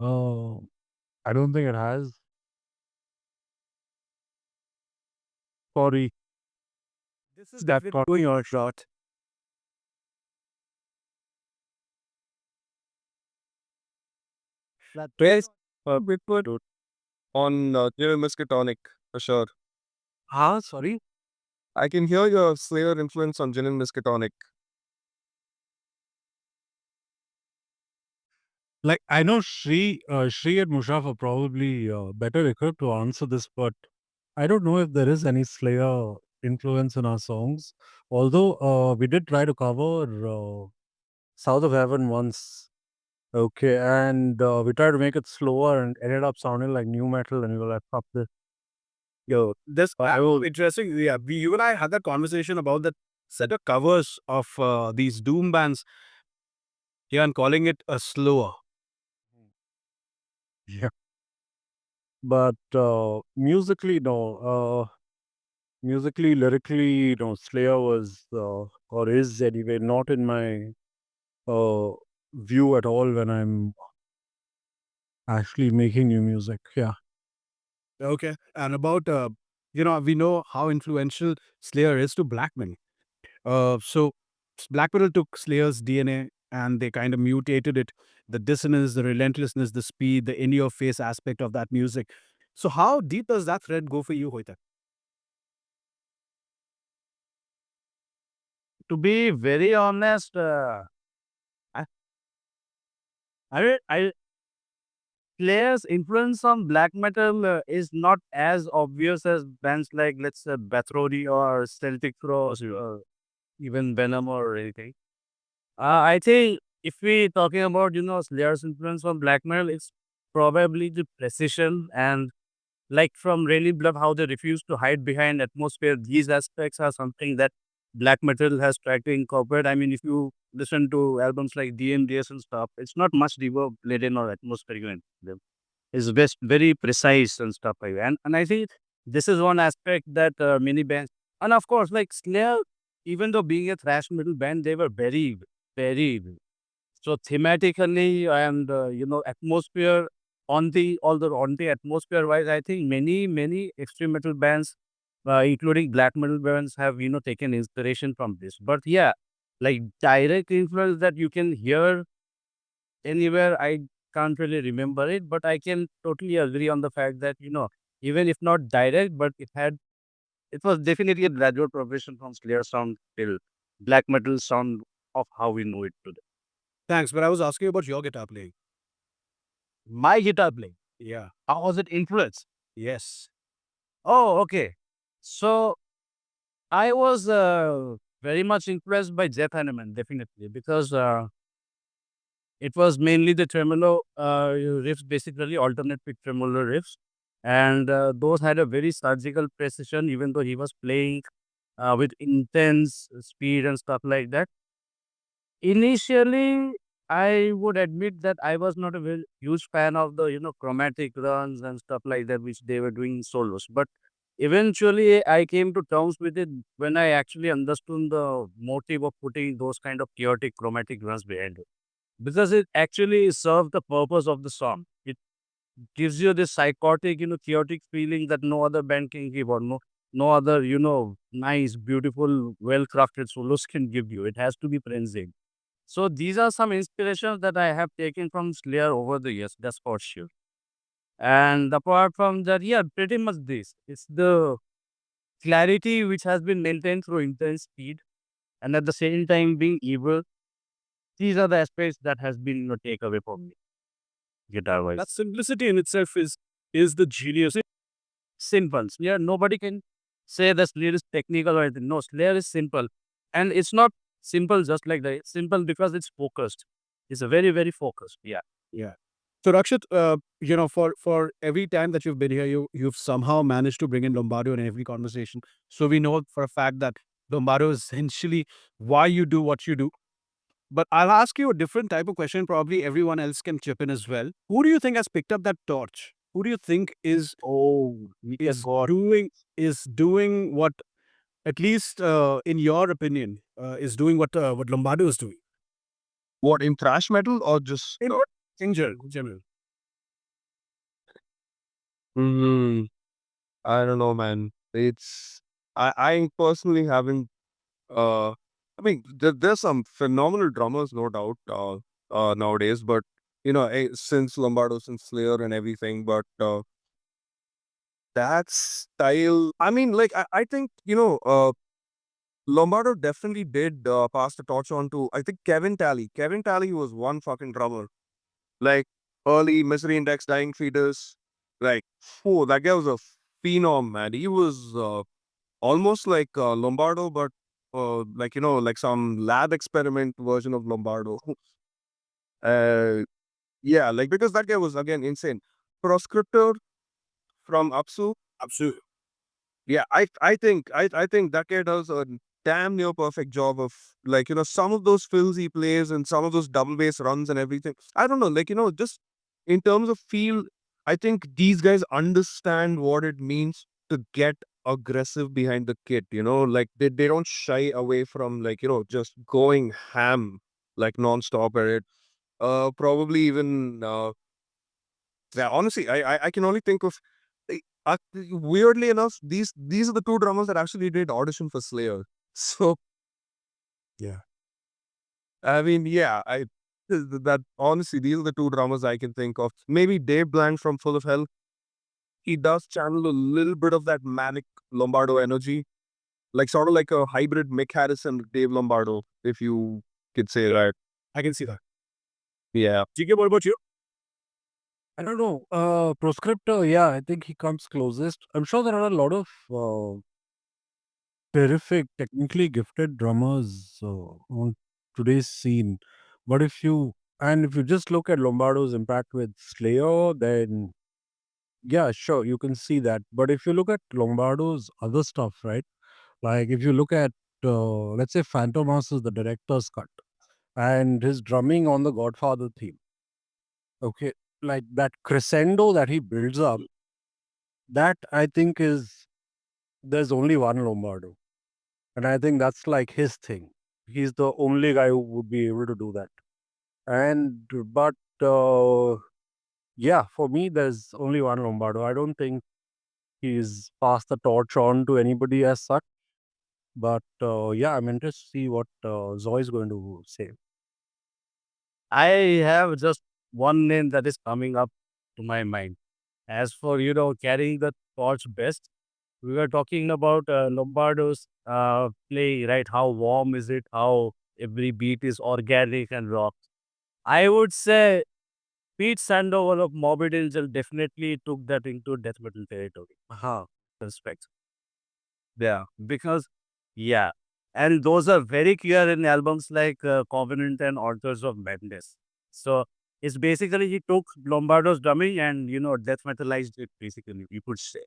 Speaker 3: Uh, I don't think it has. Sorry,
Speaker 1: This is
Speaker 3: that
Speaker 1: David
Speaker 3: got
Speaker 1: doing your shot. That
Speaker 4: Yes, bit good on General Miskatonic for sure.
Speaker 3: sorry.
Speaker 4: I can hear your Slayer influence on General Miskatonic.
Speaker 3: Like I know Shri and Mushaf are probably better equipped to answer this, but I don't know if there is any Slayer influence in our songs. Although we did try to cover South of Heaven once. Okay, and we tried to make it slower and ended up sounding like new metal, and we were like, "Fuck this."
Speaker 1: Yo, this I will interesting. Yeah, you and I had that conversation about that set of covers of these doom bands. Yeah, and calling it a slower.
Speaker 3: Yeah. But musically, no. Musically, lyrically, no. Slayer was or is anyway not in my uh, view at all when I'm actually making new music. Yeah.
Speaker 1: Okay, and about we know how influential Slayer is to black metal. So black metal took Slayer's DNA and they kind of mutated it. The dissonance, the relentlessness, the speed, the in your face aspect of that music. So how deep does that thread go for you, Hoita?
Speaker 2: To be very honest, I, I Players' influence on black metal is not as obvious as bands like, let's say, Bathory or Celtic Frost or even Venom or anything. I think if we talking about, Slayer's influence on black metal, it's probably the precision and like from Raining Blood, how they refuse to hide behind atmosphere. These aspects are something that black metal has tried to incorporate. I mean, if you listen to albums like DMDS and stuff, it's not much reverb laden or atmospheric in them. It's best very precise and stuff like that. And I think this is one aspect that many bands, and of course, like Slayer, even though being a thrash metal band, they were very so thematically and atmosphere on the atmosphere wise, I think many extreme metal bands, including black metal bands, have taken inspiration from this. But yeah, like direct influence that you can hear anywhere, I can't really remember it. But I can totally agree on the fact that even if not direct, but it was definitely a gradual progression from Slayer sound till black metal sound of how we know it today.
Speaker 1: Thanks, but I was asking about your guitar playing.
Speaker 2: My guitar playing.
Speaker 1: Yeah.
Speaker 2: How was it influenced?
Speaker 1: Yes.
Speaker 2: Oh, okay. So I was very much impressed by Jeff Hanneman, definitely, because it was mainly the tremolo riffs, basically alternate pick tremolo riffs. And those had a very surgical precision, even though he was playing with intense speed and stuff like that. Initially, I would admit that I was not a very huge fan of the, chromatic runs and stuff like that, which they were doing in solos. But eventually, I came to terms with it when I actually understood the motive of putting those kind of chaotic chromatic runs behind it. Because it actually served the purpose of the song. It gives you this psychotic, chaotic feeling that no other band can give or no other, nice, beautiful, well-crafted solos can give you. It has to be frenzied. So these are some inspirations that I have taken from Slayer over the years, that's for sure. And apart from that, yeah, pretty much this. It's the clarity which has been maintained through intense speed and at the same time being evil. These are the aspects that has been take away from me, guitar wise.
Speaker 1: That simplicity in itself is the genius.
Speaker 2: Simple. Yeah, nobody can say that Slayer is technical or anything. No, Slayer is simple. And it's not simple just like that. It's simple because it's focused. It's a very, very focused. Yeah.
Speaker 1: Yeah. So Rakshit, for every time that you've been here, you've somehow managed to bring in Lombardo in every conversation. So we know for a fact that Lombardo is essentially why you do what you do. But I'll ask you a different type of question. Probably everyone else can chip in as well. Who do you think has picked up that torch? Who do you think
Speaker 2: Oh, we can
Speaker 1: is
Speaker 2: go.
Speaker 1: doing what, at least in your opinion, is doing what Lombardo is doing?
Speaker 4: What, in thrash metal or just?
Speaker 1: In what? In general.
Speaker 4: Hmm, I don't know, man. I personally haven't. I mean, there's some phenomenal drummers, no doubt, nowadays. But since Lombardo, since Slayer, and everything, but that style. I mean, like I think Lombardo definitely did pass the torch on to, I think, Kevin Talley. Kevin Talley was one fucking drummer. Like early Misery Index, Dying Fetus. Like, oh, that guy was a phenom, man. He was almost like Lombardo, but like some lab experiment version of Lombardo. uh, yeah, like because that guy was again insane. Proscriptor from Apsu.
Speaker 1: Absolutely.
Speaker 4: Yeah, I think that guy does a damn near perfect job of, like, some of those fills he plays and some of those double bass runs and everything. I don't know, like, just in terms of feel, I think these guys understand what it means to get aggressive behind the kit, like they don't shy away from, like, just going ham like nonstop at it. Probably even yeah, honestly, I can only think of weirdly enough, these are the two drummers that actually did audition for Slayer. So yeah, I mean, yeah, that honestly, these are the two drummers I can think of. Maybe Dave Blank from Full of Hell. He does channel a little bit of that manic Lombardo energy, like sort of like a hybrid Mick Harrison with Dave Lombardo, if you could say that.
Speaker 1: I can see that.
Speaker 4: Yeah.
Speaker 1: GK, what about you?
Speaker 3: I don't know. Proscriptor, yeah, I think he comes closest. I'm sure there are a lot of terrific, technically gifted drummers on today's scene. But if you just look at Lombardo's impact with Slayer, then yeah, sure, you can see that. But if you look at Lombardo's other stuff, right? Like if you look at, let's say, Phantom Masters, the director's cut, and his drumming on the Godfather theme, okay, like that crescendo that he builds up, that I think there's only one Lombardo. And I think that's like his thing. He's the only guy who would be able to do that. But yeah, for me, there's only one Lombardo. I don't think he's passed the torch on to anybody as such. But yeah, I'm interested to see what Zoe is going to say.
Speaker 2: I have just one name that is coming up to my mind. As for, carrying the torch best, we were talking about Lombardo's play, right? How warm is it? How every beat is organic and raw. I would say Pete Sandoval of Morbid Angel definitely took that into death metal territory. Respect. Yeah, because, yeah. And those are very clear in albums like Covenant and Authors of Madness. So it's basically he took Lombardo's drumming and, death metalized it, basically, you could say.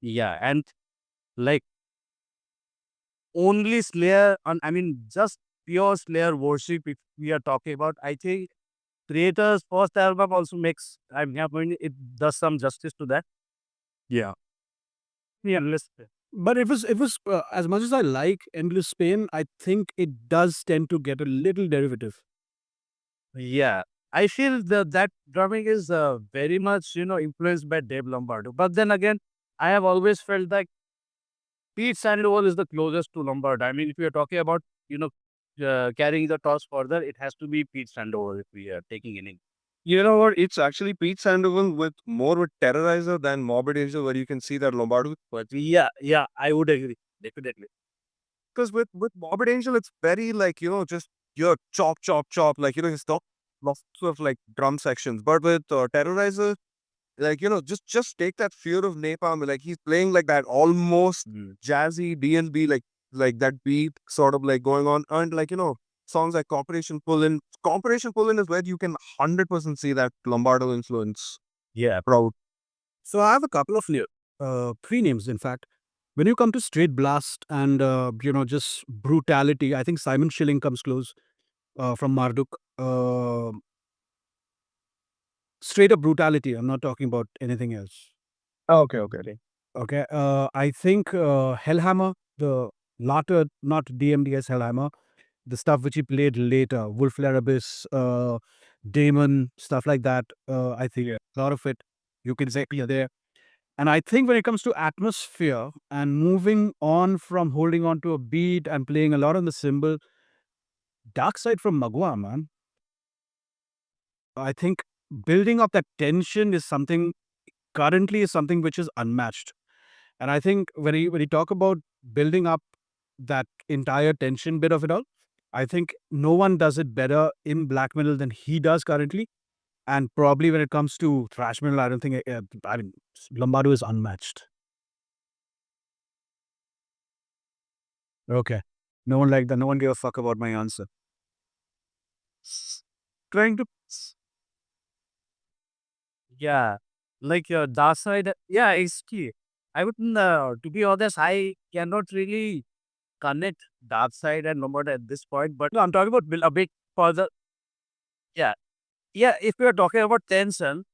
Speaker 2: Yeah. And like only Slayer, I mean, just pure Slayer worship, if we are talking about, I think Creator's first album also makes, it does some justice to that.
Speaker 3: Yeah.
Speaker 2: Yeah, listen.
Speaker 1: But it was as much as I like Endless Pain, I think it does tend to get a little derivative.
Speaker 2: Yeah, I feel that drumming is very much, influenced by Dave Lombardo. But then again, I have always felt like Pete Sandoval is the closest to Lombardo. I mean, if we are talking about, carrying the torch further, it has to be Pete Sandoval if we are taking any.
Speaker 4: You know what? It's actually Pete Sandoval with more with Terrorizer than Morbid Angel, where you can see that Lombardo.
Speaker 2: But yeah, I would agree. Definitely.
Speaker 4: Because with Morbid Angel, it's very like, just your chop, chop, chop, like, it's not lots of like drum sections. But with Terrorizer, like, just take that Fear of Napalm, like he's playing like that almost jazzy DNB, like that beat sort of like going on. And like, songs like Corporation Pull-In. Corporation Pull-In is where you can 100% see that Lombardo influence.
Speaker 2: Yeah.
Speaker 4: Proud.
Speaker 1: So I have a couple of three names, in fact. When you come to straight blast and just brutality, I think Simon Schilling comes close from Marduk. Straight up brutality. I'm not talking about anything else.
Speaker 4: Okay, okay.
Speaker 1: Okay. I think Hellhammer, the latter, not DMDS Hellhammer, the stuff which he played later, Wolf Larabis, Damon, stuff like that. I think a lot of it, you can say, yeah, there. And I think when it comes to atmosphere and moving on from holding on to a beat and playing a lot on the cymbal, Dark Side from Magua, man. I think building up that tension is something currently is something which is unmatched. And I think when you talk about building up that entire tension bit of it all, I think no one does it better in black metal than he does currently. And probably when it comes to thrash metal, I don't think I mean Lombardo is unmatched. Okay. No one like that. No one gave a fuck about my answer. Trying to
Speaker 2: Yeah, like dark side. Yeah, it's key. I wouldn't. To be honest, I cannot really connect dark side and Lombardo at this point. But no, I'm talking about a bit further. Yeah, yeah. If we are talking about tension,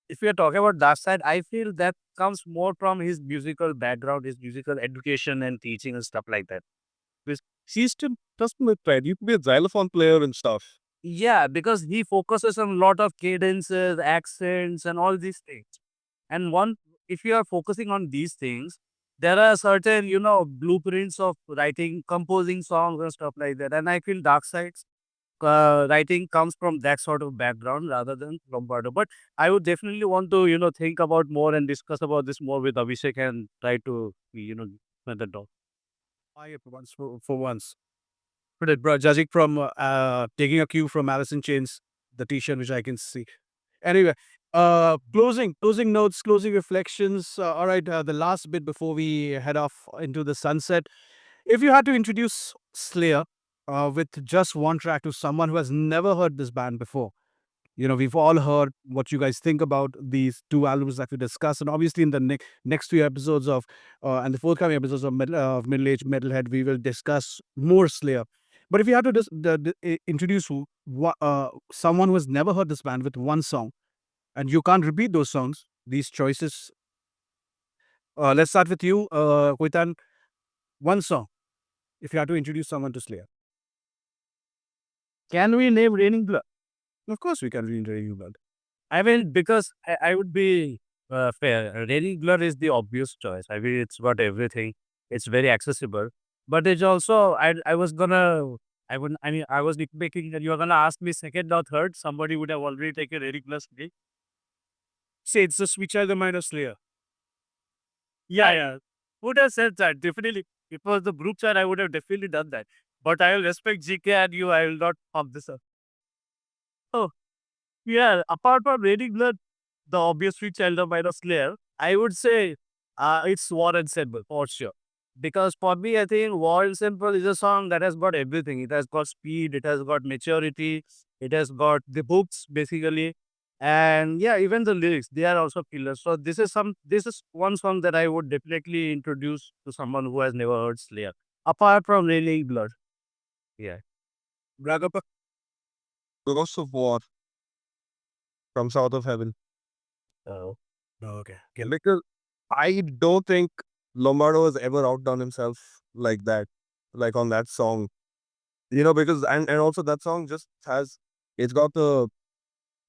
Speaker 2: if we are talking about dark side, I feel that comes more from his musical background, his musical education and teaching and stuff like that.
Speaker 4: He's still doesn't look right. You could be a xylophone player and stuff.
Speaker 2: Yeah, because he focuses on a lot of cadences, accents, and all these things. And if you are focusing on these things, there are certain, blueprints of writing, composing songs and stuff like that. And I feel Dark Side's writing comes from that sort of background rather than Lombardo. But I would definitely want to, think about more and discuss about this more with Abhishek and try to, find the dog.
Speaker 1: quiet for once. But bro, judging from taking a cue from Alice in Chains, the T-shirt which I can see. Anyway, closing notes, closing reflections. All right, the last bit before we head off into the sunset. If you had to introduce Slayer with just one track to someone who has never heard this band before, we've all heard what you guys think about these two albums that we discussed, and obviously in the next few episodes of and the forthcoming episodes of Middle Age Metalhead, we will discuss more Slayer. But if you had to introduce someone who has never heard this band with one song, and you can't repeat those songs, these choices. Let's start with you, Xoitaan. One song. If you had to introduce someone to Slayer,
Speaker 2: Can we name Raining Blood?
Speaker 1: of course we can reintroduce you, blood.
Speaker 2: I mean, because I would be fair. Raining Blood is the obvious choice. I mean, it's got everything. It's very accessible. But it's also, I was gonna, I wouldn't, I mean, I was thinking that you were gonna ask me second or third. Somebody would have already taken Raining Blood.
Speaker 1: Say it's the Sweet Child of Mine of Slayer.
Speaker 2: Yeah, yeah. Would have said that, definitely. If it was the group chat, I would have definitely done that. But I will respect GK and you. I will not pump this up. Oh, yeah. Apart from Raining Blood, the obvious sweet child of mine of Slayer, I would say it's War and Simple for sure. Because for me, I think War and Simple is a song that has got everything. It has got speed, it has got maturity, it has got the hooks basically. And yeah, even the lyrics, they are also killers. So this is one song that I would definitely introduce to someone who has never heard Slayer. Apart from Raining Blood. Yeah.
Speaker 1: Ragapa.
Speaker 4: Ghost of War from South of Heaven.
Speaker 2: Oh.
Speaker 1: Okay.
Speaker 4: Because I don't think Lombardo has ever outdone himself like that, like on that song. Because and also that song just has it's got the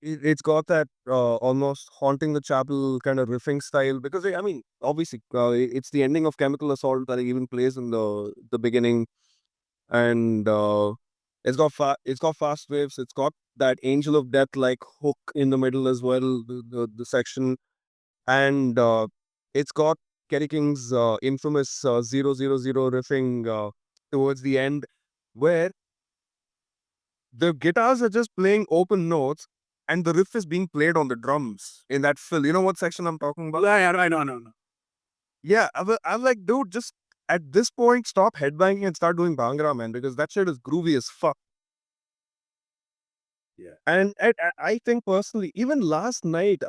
Speaker 4: it's got that almost haunting the chapel kind of riffing style. Because I mean, obviously, it's the ending of Chemical Assault that he even plays in the beginning, and it's got fast waves. It's got that Angel of Death like hook in the middle as well. The section, and it's got Kerry King's infamous 000 riffing towards the end, where the guitars are just playing open notes and the riff is being played on the drums in that fill. You know what section I'm talking about?
Speaker 1: Yeah, I know.
Speaker 4: Yeah, I'm like, dude, just at this point, stop headbanging and start doing Bhangra, man, because that shit is groovy as fuck. And I think personally, even last night,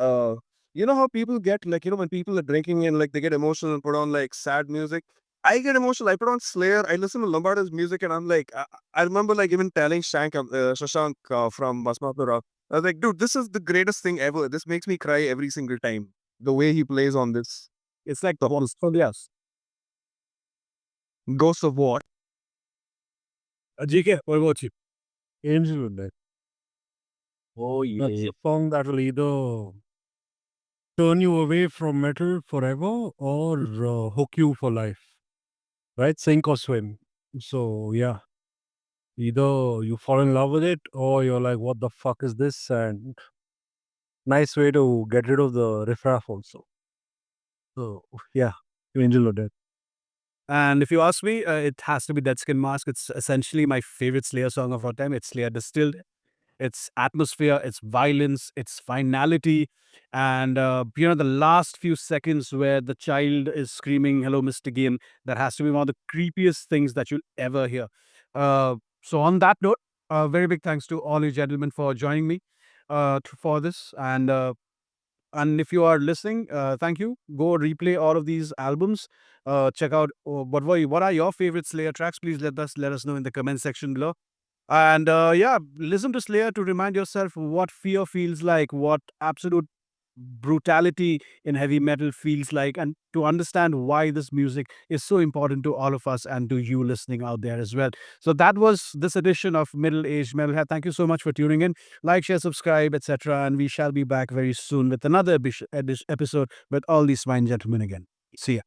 Speaker 4: you know how people get like, when people are drinking and like they get emotional and put on like sad music. I get emotional. I put on Slayer. I listen to Lombardo's music, and I'm like, I remember like even telling Shashank from Basmapura, I was like, dude, this is the greatest thing ever. This makes me cry every single time. The way he plays on this.
Speaker 1: It's like the whole yes.
Speaker 4: Ghost of War.
Speaker 1: GK, what about you?
Speaker 3: Angel with that.
Speaker 2: Oh
Speaker 3: That's
Speaker 2: yeah.
Speaker 3: a song that will either turn you away from metal forever or hook you for life. Right? Sink or swim. So yeah. Either you fall in love with it or you're like, what the fuck is this? And nice way to get rid of the riffraff also. So yeah, Angel of Death.
Speaker 1: And if you ask me, it has to be Dead Skin Mask. It's essentially my favorite Slayer song of all time. It's Slayer distilled. Its atmosphere, its violence, its finality, and the last few seconds where the child is screaming "Hello, Mr. Game." That has to be one of the creepiest things that you'll ever hear. So on that note, very big thanks to all you gentlemen for joining me for this, and if you are listening, thank you. Go replay all of these albums. Check out what are your favorite Slayer tracks. Please let us know in the comment section below. And listen to Slayer to remind yourself what fear feels like, what absolute brutality in heavy metal feels like, and to understand why this music is so important to all of us and to you listening out there as well. So that was this edition of Middle Age Metalhead. Thank you so much for tuning in. Like, share, subscribe, etc. And we shall be back very soon with another episode with all these fine gentlemen again. See ya.